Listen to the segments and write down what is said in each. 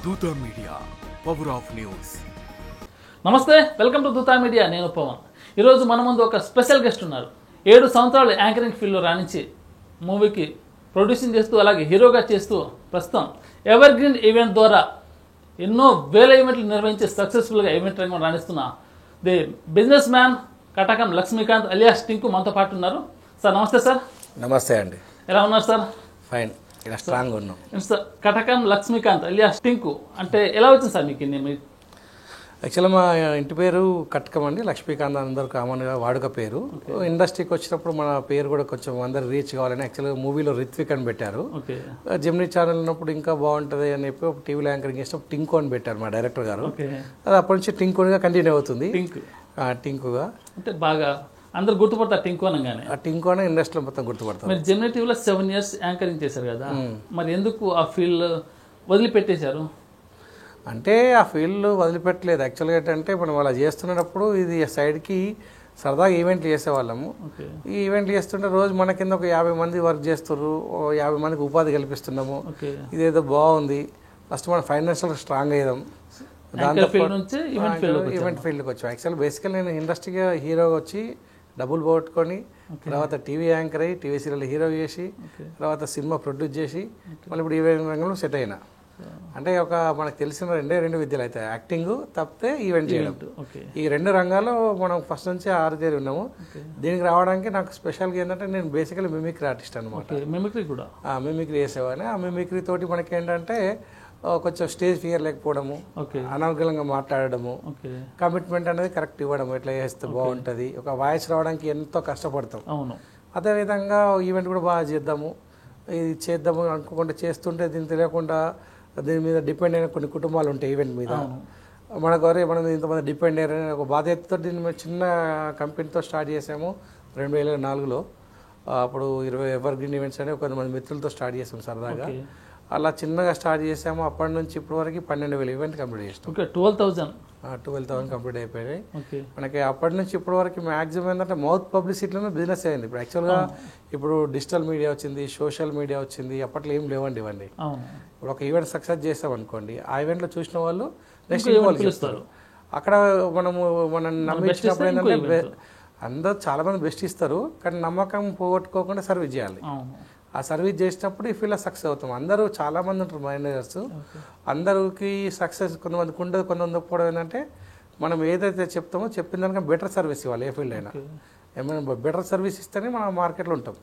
Dootha media, power of news. నమస్తే, welcome to Dootha media. నేను పవన్. ఈరోజు మన ముందు ఒక స్పెషల్ గెస్ట్ ఉన్నారు. 7 సంవత్సరాలు యాంకరింగ్ ఫీల్డ్లో రాణించి మూవీకి ప్రొడ్యూసింగ్ చేస్తూ అలాగే హీరోగా చేస్తూ ప్రస్తుతం ఎవర్ గ్రీన్ ఈవెంట్ ద్వారా ఎన్నో వేల ఈవెంట్లు నిర్వహించి సక్సెస్ఫుల్గా ఈవెంట్ రంగం రాణిస్తున్న the business man Katakam Lakshmikanth alias Tinku మనతో పాటు ఉన్నారు. సార్ నమస్తే. సార్ నమస్తే అండి. ఎలా ఉన్నారు సార్? ఫైన్, ఇలా స్ట్రాంగ్ ఉన్నాం. సార్ కటకం లక్ష్మీకాంత్ అలియాస్ టింకు అంటే ఎలా వచ్చింది సార్ మీకు? యాక్చువల్గా మా ఇంటి పేరు కటకం అండి. లక్ష్మీకాంత్ అందరూ కామన్గా వాడుక పేరు. ఇండస్ట్రీకి వచ్చినప్పుడు మన పేరు కూడా కొంచెం అందరు రీచ్ కావాలని యాక్చువల్గా మూవీలో రిత్విక్ అని పెట్టారు. జెమినీ ఛానల్ ఉన్నప్పుడు ఇంకా బాగుంటుంది అని చెప్పి ఒక టీవీలో యాంకరింగ్ చేసినప్పుడు టింకు అని పెట్టారు మా డైరెక్టర్ గారు. అది అప్పటి నుంచి టింకుగా కంటిన్యూ అవుతుంది. టింకుగా అంటే బాగా అందరు గుర్తుపడతారు టింకు అనగానే. ఆ టింకు అనే ఇండస్ట్రీలో మొత్తం గుర్తుపడతారు. మీరు జెమినీ టీవీలో 7 years యాంకరింగ్ చేశారు కదా, మరి ఎందుకు ఆ ఫీల్డ్ వదిలిపెట్టేశారు? అంటే ఆ ఫీల్డ్ వదిలిపెట్టలేదు. యాక్చువల్గా ఏంటంటే మనం అలా చేస్తున్నప్పుడు ఇది సైడ్కి సరదాగా ఈవెంట్లు చేసేవాళ్ళము. ఈ ఈవెంట్లు చేస్తుంటే రోజు మన కింద ఒక 50 మంది వర్క్ చేస్తున్నారు, 50 మందికి ఉపాధి కల్పిస్తున్నాము. ఇదేదో బాగుంది. ఫస్ట్ మనం ఫైనాన్షియల్ స్ట్రాంగ్ అయ్యాం. దాంతో ఈవెంట్ ఫీల్డ్కి వచ్చాం. యాక్చువల్ బేసికల్ నేను ఇండస్ట్రీగా హీరోగా వచ్చి డబ్బులు పోగొట్టుకొని తర్వాత టీవీ యాంకర్ అయ్యి టీవీ సీరియల్ హీరో చేసి తర్వాత సినిమా ప్రొడ్యూస్ చేసి మళ్ళీ ఇప్పుడు ఈవెంట్ రంగంలో సెట్ అయినా. అంటే ఒక మనకు తెలిసిన రెండు విద్యలు అయితే యాక్టింగ్ తప్పితే ఈవెంట్ చేయడం. ఈ 2 రంగాల్లో మనం ఫస్ట్ నుంచి ఆరుదేరి ఉన్నాము. దీనికి రావడానికి నాకు స్పెషల్గా ఏంటంటే నేను బేసికలీ మిమిక్రీ ఆర్టిస్ట్ అనమాట. మిమిక్రీ కూడా మిమిక్రీ చేసేవాడిని. ఆ మిమిక్రీ తోటి మనకి ఏంటంటే కొంచెం స్టేజ్ ఫియర్ లేకపోవడము, అనర్గళంగా మాట్లాడడము, కమిట్మెంట్ అనేది కరెక్ట్ ఇవ్వడము, ఎట్లా చేస్తే బాగుంటుంది. ఒక వాయిస్ రావడానికి ఎంతో కష్టపడతాం. అదేవిధంగా ఈవెంట్ కూడా బాగా చేద్దాము, ఇది చేద్దాము అనుకోకుండా చేస్తుంటే దీన్ని తెలియకుండా దీని మీద డిపెండ్ అయిన కొన్ని కుటుంబాలు ఉంటాయి ఈవెంట్ మీద. మనకు వరే మనం ఇంతమంది డిపెండ్ అయ్యారని ఒక బాధ్యతతో దీన్ని మేము చిన్న కంపెనీతో స్టార్ట్ చేసాము 2004లో. అప్పుడు 20 ఎవర్ గ్రీన్ ఈవెంట్స్ అని కొంతమంది మిత్రులతో స్టార్ట్ చేసాము సరదాగా. అలా చిన్నగా స్టార్ట్ చేసాము. అప్పటి నుంచి ఇప్పటి వరకు 12,000 ఈవెంట్ కంప్లీట్ చేసాం. 12,000 కంప్లీట్ అయిపోయాయి మనకి. అప్పటి నుంచి ఇప్పటి వరకు మ్యాక్సిమం ఏంటంటే మౌత్ పబ్లిసిటీలోనే బిజినెస్ అయింది. ఇప్పుడు యాక్చువల్గా ఇప్పుడు డిజిటల్ మీడియా వచ్చింది, సోషల్ మీడియా వచ్చింది. అప్పట్లో ఏం లేవండి ఇవన్నీ. ఇప్పుడు ఒక ఈవెంట్ సక్సెస్ చేసాం అనుకోండి, ఆ ఈవెంట్లో చూసిన వాళ్ళు నెక్స్ట్ ఈవెంట్ చూస్తారు. అక్కడ మనం నమ్మించినప్పుడు ఏంటంటే అందరూ చాలా మంది బెస్ట్ ఇస్తారు, కానీ నమ్మకం పోగొట్టుకోకుండా సర్వీస్ చేయాలి. ఆ సర్వీస్ చేసినప్పుడు ఈ ఫీల్డ్ సక్సెస్ అవుతాం. అందరూ చాలామంది ఉంటారు మేనేజర్స్. అందరికి సక్సెస్ కొంతమందికి ఉండదు, కొంతమంది ఒప్పుకోవడం ఏంటంటే మనం ఏదైతే చెప్తామో చెప్పిన దానికన్నా బెటర్ సర్వీస్ ఇవ్వాలి. ఏ ఫీల్డ్ అయినా ఏమైనా బెటర్ సర్వీస్ ఇస్తేనే మనం మార్కెట్లో ఉంటాం.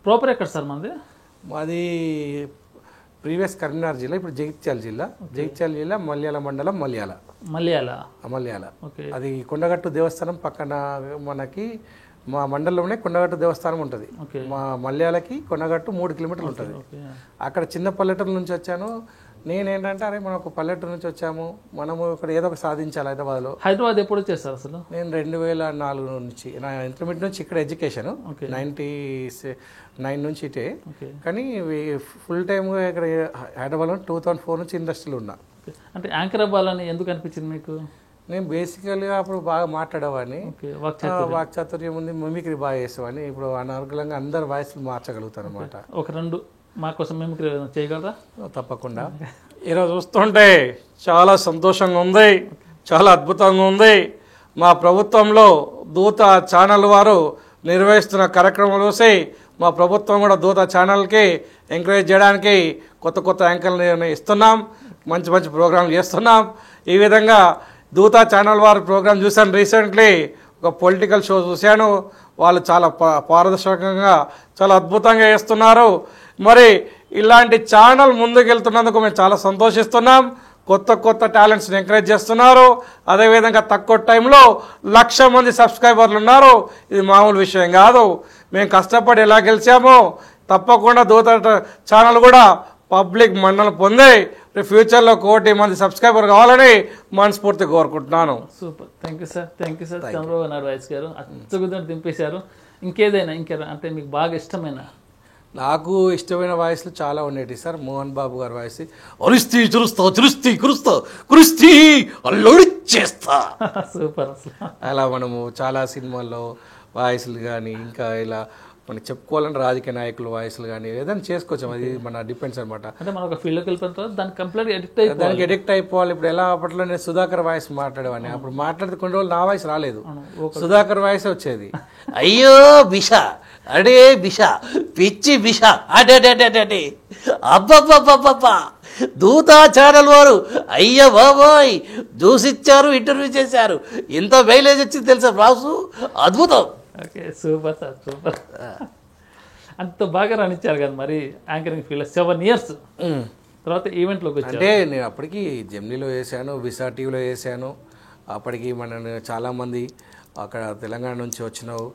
ప్రాపర్ ఎక్కడ సార్ మనది? మాది ప్రీవియస్ కరీంనగర్ జిల్లా, ఇప్పుడు జగిత్యాల జిల్లా మల్యాల మండలం మల్యాల. అది కొండగట్టు దేవస్థానం పక్కన మనకి మా మండలంలోనే కొండగట్టు దేవస్థానం ఉంటుంది. మా మల్యాలకి కొండగట్టు 3 కిలోమీటర్లు ఉంటుంది. అక్కడ చిన్న పల్లెటూరు నుంచి వచ్చాను. నేనేంటంటే అరే మనం ఒక పల్లెటూరు నుంచి వచ్చాము, మనము ఇక్కడ ఏదో ఒక సాధించాలి హైదరాబాద్లో. హైదరాబాద్ ఎప్పుడు వచ్చేస్తారు అసలు? నేను 2004 నుంచి నా ఇంటర్మీడియట్ నుంచి ఇక్కడ ఎడ్యుకేషన్ 99 నుంచి ఇటే, కానీ ఫుల్ టైమ్గా ఇక్కడ హైదరాబాద్లో 2004 నుంచి ఇండస్ట్రీలో ఉన్నా. అంటే యాంకర్ అవ్వాలని ఎందుకు అనిపించింది మీకు? నేను బేసికల్గా అప్పుడు బాగా మాట్లాడేవాడిని, వాక్చాతుర్యం ఉంది, మిమిక్రీ బాగా చేసేవాడిని. ఇప్పుడు అనర్గళంగా అందరు వాయిస్లు మార్చగలుగుతాను అనమాట. ఒక 2 మా కోసం మిమిక్రీ చేయగలరా? తప్పకుండా. ఈరోజు చూస్తుంటే చాలా సంతోషంగా ఉంది, చాలా అద్భుతంగా ఉంది. మా ప్రభుత్వంలో దూత ఛానల్ వారు నిర్వహిస్తున్న కార్యక్రమాలు చూసి మా ప్రభుత్వం కూడా దూత ఛానల్కి ఎంకరేజ్ చేయడానికి కొత్త యాంకర్లు ఇస్తున్నాం, మంచి ప్రోగ్రాంలు చేస్తున్నాం. ఈ విధంగా దూత ఛానల్ వారి ప్రోగ్రామ్ చూశాను. రీసెంట్లీ ఒక పొలిటికల్ షో చూశాను. వాళ్ళు చాలా పారదర్శకంగా చాలా అద్భుతంగా చేస్తున్నారు. మరి ఇలాంటి ఛానల్ ముందుకెళ్తున్నందుకు మేము చాలా సంతోషిస్తున్నాం. కొత్త టాలెంట్స్ని ఎంకరేజ్ చేస్తున్నారు. అదేవిధంగా తక్కువ టైంలో 1,00,000 మంది సబ్స్క్రైబర్లు ఉన్నారు. ఇది మామూలు విషయం కాదు. మేము కష్టపడి ఎలా గెలిచామో తప్పకుండా దూత ఛానల్ కూడా పబ్లిక్ మన్నలు పొంది ఫ్యూచర్లో 1,00,000 మంది సబ్స్క్రైబర్ కావాలని మనస్ఫూర్తి కోరుకుంటున్నాను. Super, thank you sir. Chandrababu Naidu voice గారు అచ్చగుద్దని దింపేశారు. ఇంకేదైనా అంటే మీకు బాగా ఇష్టమైన? నాకు ఇష్టమైన వాయిస్లు చాలా ఉండేవి సార్. మోహన్ బాబు గారి వాయిస్ అరుస్తీ కురుస్తీ అల్లుడి చేస్తా సూపర్. అలా మనము చాలా సినిమాల్లో వాయిస్లు కానీ ఇంకా ఇలా మనకి చెప్పుకోవాలంటే రాజకీయ నాయకుల వాయిస్లు కానీ ఏదైనా చేసుకోవచ్చు, అది మన డిపెండ్స్ అనమాట. అంటే మనం ఒక ఫీల్డ్కి వెళ్ళిపోయిన తర్వాత దానికి కంప్లీట్గా దానికి ఎడిక్ట్ అయిపోవాలి. ఇప్పుడు ఎలా అప్పట్లో నేను సుధాకర్ వాయిస్ మాట్లాడేవాడిని, అప్పుడు మాట్లాడితే కొన్ని రోజులు నా వాయిస్ రాలేదు, సుధాకర్ వాయిస్ వచ్చేది. అయ్యో బిష అడే బిష పిచ్చి బిష అడే అబ్బబ్బబ్బబ్బబ్బా దూతా ఛానల్ వారు అయ్య బాబోయ్ చూసిచ్చారు, ఇంటర్వ్యూ చేశారు, ఎంత మైలేజ్ వచ్చింది తెలుసా రాసు, అద్భుతం. Okay, super sir, super. అంత బాగా రాణించారు కదా మరి యాంకరింగ్ ఫీల్డ్ 7 years తర్వాత ఈవెంట్లోకి వచ్చారు. అంటే నేను అప్పటికి జెమినీలో వేసాను, విసా టీవీలో వేసాను. అప్పటికి మన చాలామంది అక్కడ తెలంగాణ నుంచి వచ్చినావు,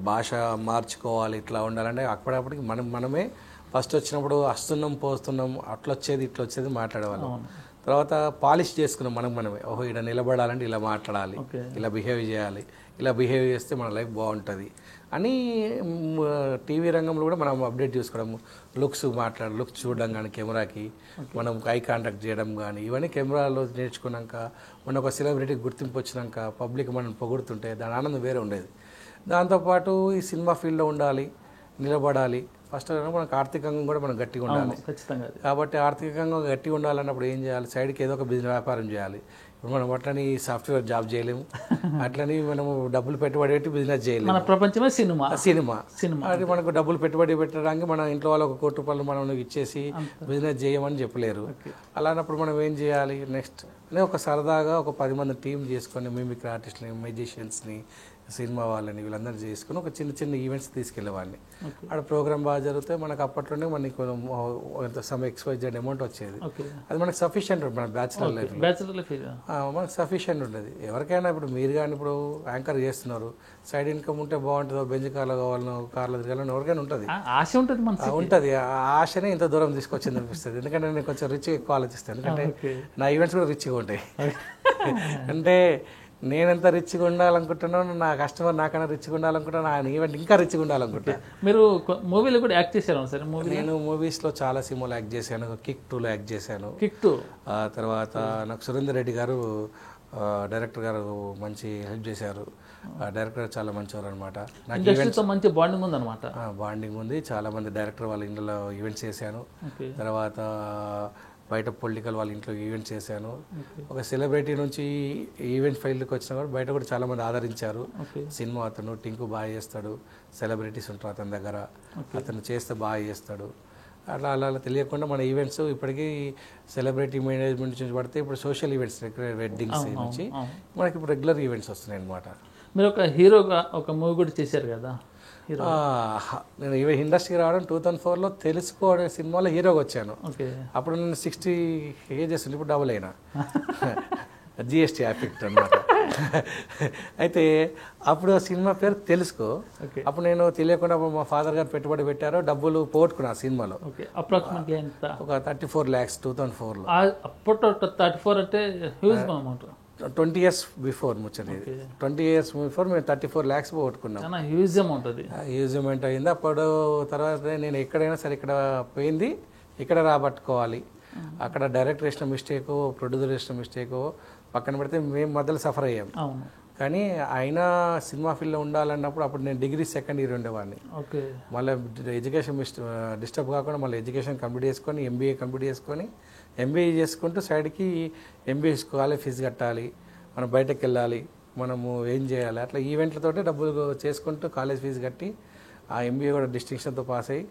భాష మార్చుకోవాలి, ఇట్లా ఉండాలంటే అప్పటికి మనమే ఫస్ట్ వచ్చినప్పుడు వస్తున్నాం పోస్తున్నాం అట్లా వచ్చేది ఇట్లా వచ్చేది మాట్లాడేవాళ్ళం. తర్వాత పాలిష్ చేసుకున్నాం మనమే, ఓహో ఇక్కడ నిలబడాలంటే ఇలా మాట్లాడాలి, ఇలా బిహేవ్ చేయాలి, ఇలా బిహేవ్ చేస్తే మన లైఫ్ బాగుంటుంది అని టీవీ రంగంలో కూడా మనం అప్డేట్ చేసుకోవడం, లుక్స్ చూడడం కానీ కెమెరాకి మనం ఐ కాంటాక్ట్ చేయడం కానీ ఇవన్నీ కెమెరాలో నేర్చుకున్నాక మన ఒక సెలబ్రిటీకి గుర్తింపు వచ్చినాక పబ్లిక్ మనం పొగుడుతుంటే దాని ఆనందం వేరే ఉండేది. దాంతోపాటు ఈ సినిమా ఫీల్డ్లో ఉండాలి, నిలబడాలి, ఫస్ట్ మనకు ఆర్థికంగా కూడా మనం గట్టిగా ఉండాలి. కాబట్టి ఆర్థికంగా గట్టిగా ఉండాలన్నప్పుడు ఏం చేయాలి, సైడ్కి ఏదో ఒక బిజినెస్ వ్యాపారం చేయాలి. ఇప్పుడు మనం అట్లని సాఫ్ట్వేర్ జాబ్ చేయలేము, అట్లని మనము డబ్బులు పెట్టుబడి పెట్టి బిజినెస్ చేయలేము. మన ప్రపంచమే సినిమా. అది మనకు డబ్బులు పెట్టుబడి పెట్టడానికి మన ఇంట్లో వాళ్ళు ఒక ₹1 కోటి మనం ఇచ్చేసి బిజినెస్ చేయమని చెప్పలేరు. అలానప్పుడు మనం ఏం చేయాలి, నెక్స్ట్ ఒక సరదాగా ఒక 10 మంది టీం చేసుకొని మిమిక్రీ ఆర్టిస్ట్ని, మ్యూజిషియన్స్ని, సినిమా వాళ్ళని వీళ్ళందరూ చేసుకుని ఒక చిన్న ఈవెంట్స్ తీసుకెళ్ళేవాడిని. ఆడ ప్రోగ్రామ్ బాగా జరిగితే మనకు అప్పట్లోనే మనకి సమ్ XYZ అమౌంట్ వచ్చేది. అది మనకు సఫిషియెంట్ ఉంటుంది మన బ్యాచులర్ లైఫ్, మనకు సఫిషియెంట్ ఉంటుంది. ఎవరికైనా ఇప్పుడు మీరు కానీ ఇప్పుడు యాంకర్ చేస్తున్నారు, సైడ్ ఇన్కమ్ ఉంటే బాగుంటుందో, బెంజ్ కార్లో కావాలనో కార్లో తిరగాలని ఎవరికైనా ఉంటుంది, ఆశ ఉంటుంది. ఆ ఆశనే ఇంత దూరం తీసుకొచ్చింది అనిపిస్తుంది. ఎందుకంటే నేను కొంచెం రిచ్ ఎక్కువ ఆలోచిస్తాను, ఎందుకంటే నా ఈవెంట్స్ కూడా రిచ్గా ఉంటాయి. అంటే నేనెంత రిచ్గా ఉండాలనుకుంటున్నాను, నా కస్టమర్ నాకన్నా రిచ్గా ఉండాలనుకుంటున్నాను, ఆయన ఈవెంట్ ఇంకా రిచ్గా ఉండాలనుకుంటాను. మీరు మూవీలో కూడా యాక్ట్ చేశారు సార్? నేను మూవీస్లో చాలా సినిమాలు యాక్ట్ చేశాను. కిక్ 2లో యాక్ట్ చేశాను. తర్వాత నాకు సురేందర్ రెడ్డి గారు డైరెక్టర్ గారు మంచి హెల్ప్ చేశారు. డైరెక్టర్ చాలా మంచివారు అనమాట. నాకు ఈవెంట్స్ మంచి బాండింగ్ ఉంది అనమాట. బాండింగ్ ఉంది. చాలా మంది డైరెక్టర్ వాళ్ళ ఇంట్లో ఈవెంట్స్ చేశాను. తర్వాత బయట పొలిటికల్ వాళ్ళ ఇంట్లో ఈవెంట్స్ చేశాను. ఒక సెలబ్రిటీ నుంచి ఈవెంట్ ఫైల్కి వచ్చినా కూడా బయట కూడా చాలా మంది ఆదరించారు. సినిమా అతను టింకు బాగా చేస్తాడు, సెలబ్రిటీస్ ఉంటారు అతని దగ్గర, అతను చేస్తే బాగా చేస్తాడు. అలా అలా తెలియకుండా మన ఈవెంట్స్ ఇప్పటికీ సెలబ్రిటీ మేనేజ్మెంట్ నుంచి పడితే ఇప్పుడు సోషల్ ఈవెంట్స్, వెడ్డింగ్స్ నుంచి మనకి ఇప్పుడు రెగ్యులర్ ఈవెంట్స్ వస్తున్నాయి అనమాట. మీరు ఒక హీరోగా ఒక మూవీ కూడా చేశారు కదా? నేను ఇండస్ట్రీకి రావడం 2004లో తెలుసుకోవడం సినిమాలో హీరోగా వచ్చాను. అప్పుడు నేను 60 ఏజెస్ ఇప్పుడు డబుల్ అయినా, GST ఎఫెక్ట్ అనమాట. అయితే అప్పుడు సినిమా పేరు తెలుసుకో. అప్పుడు నేను తెలియకుండా మా ఫాదర్ గారు పెట్టుబడి పెట్టారు, డబ్బులు పోగొట్టుకున్నా సినిమాలో. ఒక 34 lakhs 2004లో. అప్పుడు 34 అంటే హ్యూజ్ అమౌంట్. 20 years బిఫోర్ ముచ్చట ఇది. 20 years బిఫోర్ మేము 34 lakhs పోగొట్టుకున్నాం. Huge amount. అది హ్యూజ్ అమౌంట్ అయింది. అప్పుడు తర్వాత నేను ఎక్కడైనా సరే ఇక్కడ పోయింది ఇక్కడ రాబట్టుకోవాలి, అక్కడ డైరెక్టర్ వేసిన మిస్టేకో ప్రొడ్యూసర్ వేసిన మిస్టేకో పక్కన పెడితే మేము మధ్యలో సఫర్ అయ్యాం. కానీ అయినా సినిమా ఫీల్డ్లో ఉండాలన్నప్పుడు అప్పుడు నేను డిగ్రీ సెకండ్ ఇయర్ ఉండేవాడిని. మళ్ళీ ఎడ్యుకేషన్ డిస్టర్బ్ కాకుండా మళ్ళీ ఎడ్యుకేషన్ కంప్లీట్ చేసుకొని MBA కంప్లీట్ చేసుకొని MBA చేసుకుంటూ సైడ్కి MBA కాలేజ్ ఫీజు కట్టాలి, మనం బయటకు వెళ్ళాలి, మనము ఏం చేయాలి, అట్లా ఈవెంట్లతోటి డబ్బులు చేసుకుంటూ కాలేజ్ ఫీజు కట్టి ఆ MBA కూడా డిస్టింక్షన్తో పాస్ అయ్యి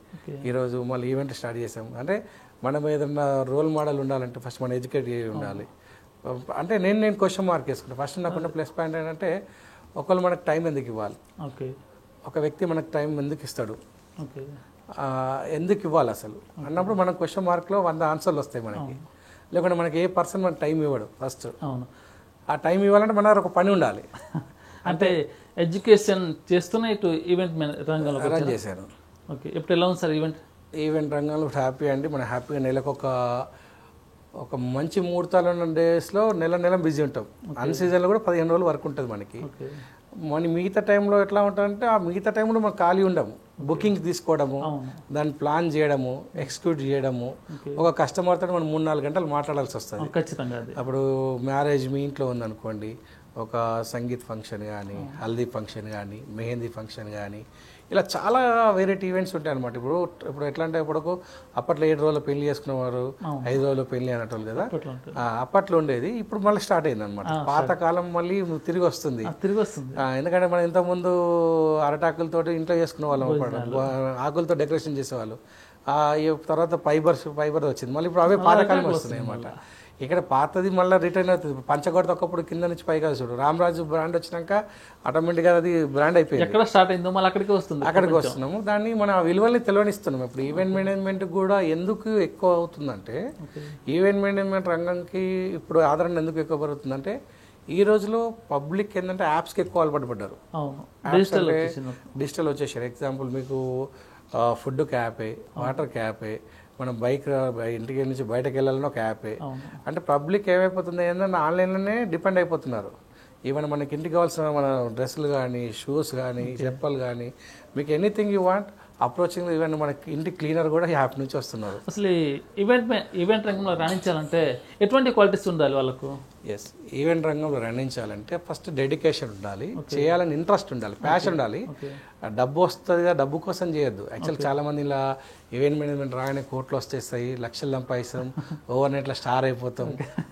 ఈరోజు మళ్ళీ ఈవెంట్ స్టార్ట్ చేసాం. అంటే మనం ఏదన్నా రోల్ మోడల్ ఉండాలంటే ఫస్ట్ మనం ఎడ్యుకేట్ అయ్యి ఉండాలి. అంటే నేను క్వశ్చన్ మార్క్ వేసుకుంటాను. ఫస్ట్ నాకున్న ప్లస్ పాయింట్ ఏంటంటే ఒకళ్ళు మనకు టైం ఎందుకు ఇవ్వాలి, ఒక వ్యక్తి మనకు టైం ఎందుకు ఇస్తాడు, ఎందుకు ఇవ్వాలి అసలు అన్నప్పుడు మనం క్వశ్చన్ మార్క్లో 100 ఆన్సర్లు వస్తాయి మనకి. లేకుంటే మనకి ఏ పర్సన్ మనకు టైం ఇవ్వడు. ఫస్ట్ ఆ టైం ఇవ్వాలంటే మన ఒక పని ఉండాలి. అంటే ఎడ్యుకేషన్ చేస్తూనే ఇటు ఈవెంట్ రంగంలో రన్ చేశాను. ఇప్పుడు ఎలా ఉంది సార్ ఈవెంట్ రంగంలో? హ్యాపీ అండి. మనం హ్యాపీగా నెలకు ఒక మంచి ముహూర్తాలు ఉన్న డేస్లో నెల బిజీ ఉంటాం. అన్ సీజన్లో కూడా 15 రోజులు వర్క్ ఉంటుంది మనకి. మన మిగతా టైంలో ఎట్లా ఉంటుందంటే ఆ మిగతా టైంలో మనం ఖాళీ ఉండము. బుకింగ్ తీసుకోవడము, దాన్ని ప్లాన్ చేయడము, ఎగ్జిక్యూట్ చేయడము. ఒక కస్టమర్తో మనం 3-4 గంటలు మాట్లాడాల్సి వస్తుంది. ఖచ్చితంగా. అప్పుడు మ్యారేజ్ మీ ఇంట్లో ఉందనుకోండి, ఒక సంగీత్ ఫంక్షన్ కానీ, హల్దీ ఫంక్షన్ కానీ, మెహందీ ఫంక్షన్ కానీ, ఇలా చాలా వెరైటీ ఈవెంట్స్ ఉంటాయి అనమాట. ఇప్పుడు ఎట్లా అంటే అప్పట్లో 7 రోజులు పెళ్లి చేసుకునేవారు, 5 రోజులు పెళ్లి అనేటోళ్ళు కదా, అప్పట్లో ఉండేది. ఇప్పుడు మళ్ళీ స్టార్ట్ అయింది అనమాట. పాతకాలం మళ్ళీ తిరిగి వస్తుంది. ఎందుకంటే మనం ఇంతకుముందు అరటాకులతో ఇంట్లో చేసుకునే వాళ్ళం, ఆకులతో డెకరేషన్ చేసేవాళ్ళు. తర్వాత ఫైబర్ వచ్చింది, మళ్ళీ ఇప్పుడు అవే పాతకాలం వస్తున్నాయి అనమాట. ఇక్కడ పాతది మళ్ళీ రిటర్న్ అవుతుంది. పంచగొడత ఒకప్పుడు కింద నుంచి పైగా చూడు, రామరాజు బ్రాండ్ వచ్చినాక ఆటోమేటిక్గా అది బ్రాండ్ అయిపోయింది. ఎక్కడ స్టార్ట్ అయిందో మళ్ళీ అక్కడికి వస్తున్నాము. దాన్ని మన విలువల్ని తెలియనిస్తున్నాము. ఇప్పుడు ఈవెంట్ మేనేజ్మెంట్ కూడా ఎందుకు ఎక్కువ అవుతుందంటే, ఈవెంట్ మేనేజ్మెంట్ రంగంకి ఇప్పుడు ఆదరణ ఎందుకు ఎక్కువ పెరుగుతుందంటే, ఈ రోజులో పబ్లిక్ ఏంటంటే యాప్స్కి ఎక్కువ అలవాటు పడ్డారు. డిజిటల్ వచ్చేసారు. ఎగ్జాంపుల్ మీకు ఫుడ్ యాపే, వాటర్ యాపే, మనం ఇంటికి నుంచి బయటకు వెళ్ళాలని ఒక యాపే. అంటే పబ్లిక్ ఏమైపోతుంది ఏంటంటే ఆన్లైన్లోనే డిపెండ్ అయిపోతున్నారు. ఈవెన్ మనకి ఇంటికి కావాల్సిన మన డ్రెస్సులు కానీ, షూస్ కానీ, చెప్పలు కానీ, మీకు anything you want approaching. Even మనకి ఇంటి క్లీనర్ కూడా యాప్ నుంచి వస్తున్నారు. అసలు ఈవెంట్ రంగంలో రాణించాలంటే ఎటువంటి క్వాలిటీస్ ఉండాలి వాళ్ళకు? ఈవెంట్ రంగంలో రాణించాలంటే ఫస్ట్ డెడికేషన్ ఉండాలి, చేయాలని ఇంట్రెస్ట్ ఉండాలి, ప్యాషన్ ఉండాలి. డబ్బు వస్తుంది, డబ్బు కోసం చేయొద్దు. యాక్చువల్ చాలా మంది ఇలా ఈవెంట్ మేనేజ్మెంట్ రాగానే కోట్లు వచ్చేస్తాయి, లక్షలు సంపాదిస్తాం, ఓవర్ నైట్లో స్టార్ అయిపోతాం,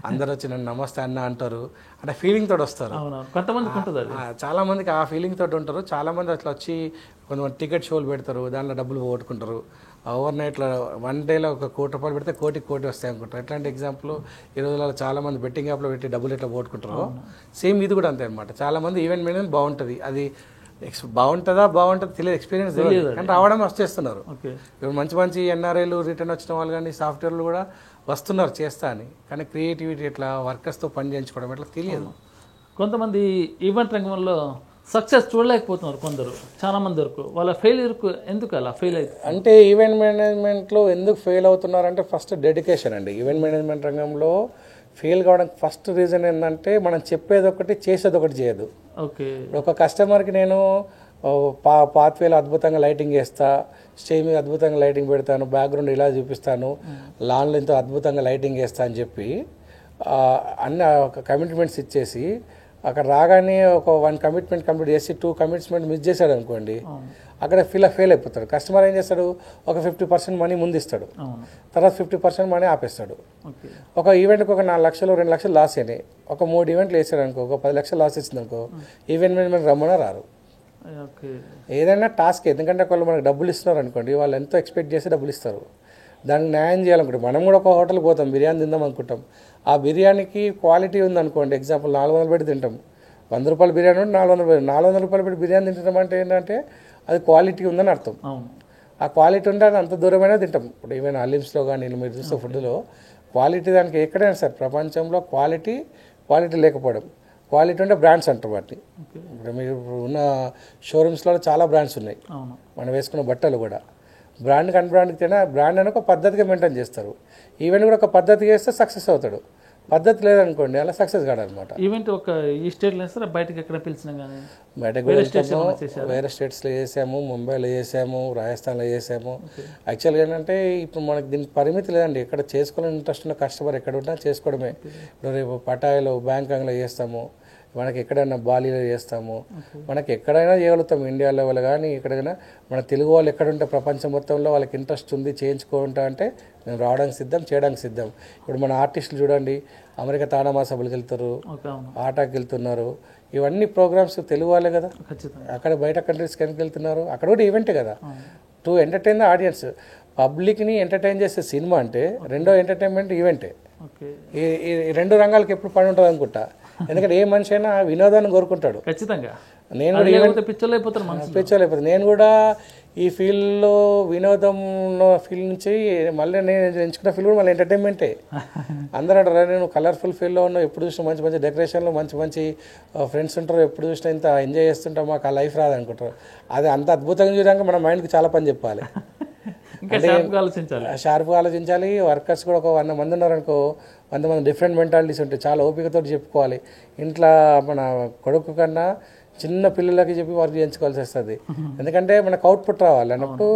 అందరు వచ్చి నన్ను నమస్తే అన్న అంటారు అంటే ఫీలింగ్ తోటి వస్తారు. చాలా మందికి ఆ ఫీలింగ్ తోటి ఉంటారు. చాలా మంది అట్లా వచ్చి కొంతమంది టికెట్ షోలు పెడతారు, దాంట్లో డబ్బులు పోగొట్టుకుంటారు. ఓవర్ నైట్లో 1 డేలో ఒక ₹1,00,00,000 పెడితే కోటి వస్తాయి అనుకుంటారు. ఎట్లాంటి ఎగ్జాంపుల్ ఈ రోజుల్లో చాలా మంది బెట్టింగ్ యాప్లో పెట్టి డబ్బులు ఎట్లా పోగొట్టుకుంటారు, సేమ్ ఇది కూడా అంతే అనమాట. చాలా మంది ఈవెంట్ మేనేజ్మెంట్ బాగుంటుంది, అది బాగుంటుందో తెలియదు, ఎక్స్పీరియన్స్ తెలియదు, కానీ రావడం వచ్చేస్తున్నారు. ఇప్పుడు మంచి ఎన్ఆర్ఐలు రిటర్న్ వచ్చిన వాళ్ళు కానీ, సాఫ్ట్వేర్లు కూడా వస్తున్నారు చేస్తా అని, కానీ క్రియేటివిటీ ఎట్లా, వర్కర్స్తో పని చేయించుకోవడం ఎట్లా తెలియదు. కొంతమంది ఈవెంట్ రంగంలో సక్సెస్ చూడలేకపోతున్నారు కొందరు, చాలా మంది వరకు. వాళ్ళ ఫెయిల్యూర్కు ఎందుకు అలా ఫెయిల్ అవుతుంది అంటే, ఈవెంట్ మేనేజ్మెంట్లో ఎందుకు ఫెయిల్ అవుతున్నారంటే ఫస్ట్ డెడికేషన్ అండి. ఈవెంట్ మేనేజ్మెంట్ రంగంలో ఫెయిల్ కావడానికి ఫస్ట్ రీజన్ ఏంటంటే, మనం చెప్పేది ఒకటి చేసేది ఒకటి చేయదు. ఒక కస్టమర్కి నేను పాత్వేలో అద్భుతంగా లైటింగ్ వేస్తా, స్టేజ్ మీద అద్భుతంగా లైటింగ్ పెడతాను, బ్యాక్గ్రౌండ్ ఇలా చూపిస్తాను, లాన్లో ఎంతో అద్భుతంగా లైటింగ్ వేస్తా అని చెప్పి అన్ని కమిట్మెంట్స్ ఇచ్చేసి అక్కడ రాగానే ఒక 1 కమిట్మెంట్ కంప్లీట్ చేసి 2 కమిట్మెంట్ మిస్ చేశాడు అనుకోండి, అక్కడ ఫెయిల్ అయిపోతాడు. కస్టమర్ ఏం చేస్తాడు, ఒక 50% మనీ ముందు ఇస్తాడు, తర్వాత 50% మనీ ఆపేస్తాడు. ఒక ఈవెంట్కి ఒక 4 లక్షలు 2 లక్షలు లాస్ అయినాయి, ఒక 3 ఈవెంట్లు వేసాడు అనుకో, ఒక 10 లక్షలు లాస్ ఇచ్చింది అనుకో, ఈవెంట్ మేనేజ్మెంట్ రమ్మన్నా రారు. ఏదైనా టాస్క్, ఎందుకంటే వాళ్ళు మనకు డబ్బులు ఇస్తున్నారు అనుకోండి, వాళ్ళు ఎంతో ఎక్స్పెక్ట్ చేసి డబ్బులు ఇస్తారు, దానికి న్యాయం చేయాలనుకుంటాం. మనం కూడా ఒక హోటల్కి పోతాం, బిర్యానీ తిందాం అనుకుంటాం, ఆ బిర్యానీకి క్వాలిటీ ఉందనుకోండి, ఎగ్జాంపుల్ 400 పెట్టి తింటాం, ₹100 బిర్యానీ ఉంటే 400 పెట్టి బిర్యానీ తింటాం అంటే ఏంటంటే అది క్వాలిటీ ఉందని అర్థం. ఆ క్వాలిటీ ఉంటే అది అంత దూరమైనా తింటాం. ఇప్పుడు ఈవెన్ అలిమ్స్లో కానీ మీరు చూస్తే ఫుడ్లో క్వాలిటీ, దానికి ఎక్కడైనా సరే ప్రపంచంలో క్వాలిటీ లేకపోవడం, క్వాలిటీ ఉంటే బ్రాండ్స్ అంటారు వాటిని. ఇప్పుడు మీరు ఉన్న షోరూమ్స్లో చాలా బ్రాండ్స్ ఉన్నాయి, మనం వేసుకున్న బట్టలు కూడా బ్రాండ్కి అన్బ్రాండ్కి తినా బ్రాండ్ అని ఒక పద్ధతిగా మెయింటైన్ చేస్తారు. ఈవెంట్ కూడా ఒక పద్ధతిగా చేస్తే సక్సెస్ అవుతాడు, పద్ధతి లేదనుకోండి అలా సక్సెస్ కాడనమాట. ఈవెంట్ ఒక ఈ స్టేట్లో వేస్తారా, బయటకు ఎక్కడ పిలిచినా కానీ? బయటకు వేరే స్టేట్స్లో చేసాము, ముంబైలో చేసాము, రాజస్థాన్లో చేసాము. యాక్చువల్గా ఏంటంటే ఇప్పుడు మనకి దీనికి పరిమితి లేదండి, ఎక్కడ చేసుకోవాలని ఇంట్రెస్ట్ ఉన్న కస్టమర్ ఎక్కడ ఉన్నా చేసుకోవడమే. ఇప్పుడు రేపు పటాయిలో బ్యాంకాక్లో చేస్తాము, మనకి ఎక్కడైనా బాలీలో చేస్తాము, మనకి ఎక్కడైనా చేయగలుగుతాం, ఇండియా లెవెల్ కానీ ఎక్కడైనా. మన తెలుగు వాళ్ళు ఎక్కడుంటే ప్రపంచం మొత్తంలో వాళ్ళకి ఇంట్రెస్ట్ ఉంది చేయించుకుంటా అంటే మేము రావడానికి సిద్ధం, చేయడానికి సిద్ధం. ఇప్పుడు మన ఆర్టిస్టులు చూడండి, అమెరికా తాడామా సభలకు వెళ్తారు, ఆటాకి వెళ్తున్నారు, ఇవన్నీ ప్రోగ్రామ్స్ తెలుగు వాళ్ళే కదా. అక్కడ బయట కంట్రీస్కి ఎందుకు వెళ్తున్నారు, అక్కడ కూడా ఈవెంటే కదా, టు ఎంటర్టైన్ ద ఆడియన్స్. పబ్లిక్ని ఎంటర్టైన్ చేసే సినిమా అంటే రెండో ఎంటర్టైన్మెంట్ ఈవెంటే. ఈ 2 రంగాలకి ఎప్పుడు పని ఉంటుంది అనుకుంటా, ఎందుకంటే ఏ మనిషి అయినా వినోదాన్ని కోరుకుంటాడు. ఖచ్చితంగా నేను కూడా పిచ్చోలైపోతాను. నేను కూడా ఈ ఫీల్డ్లో వినోదం ఫీల్డ్ నుంచి మళ్ళీ నేను ఎంచుకున్న ఫీల్డ్ కూడా మళ్ళీ ఎంటర్టైన్మెంటే. అందరూ అంటారు నేను కలర్ఫుల్ ఫీల్డ్లో ఉన్నావు, ఎప్పుడు చూసినా మంచి డెకరేషన్లో మంచి ఫ్రెండ్స్ ఉంటారు, ఎప్పుడు చూసినా ఇంత ఎంజాయ్ చేస్తుంటాం, మాకు ఆ లైఫ్ రాదనుకుంటారు. అది అంత అద్భుతంగా చూడడానికి మన మైండ్కి చాలా పని చెప్పాలి, షార్ప్గా ఆలోచించాలి. వర్కర్స్ కూడా ఒక 100 మంది ఉన్నారనుకో, 100 మంది డిఫరెంట్ మెంటాలిటీస్ ఉంటాయి, చాలా ఓపికతో చెప్పుకోవాలి. ఇంట్లో మన కొడుకు కన్నా చిన్న పిల్లలకి చెప్పి వర్క్ చేయించుకోవాల్సి వస్తుంది, ఎందుకంటే మనకు అవుట్పుట్ రావాలి అన్నప్పుడు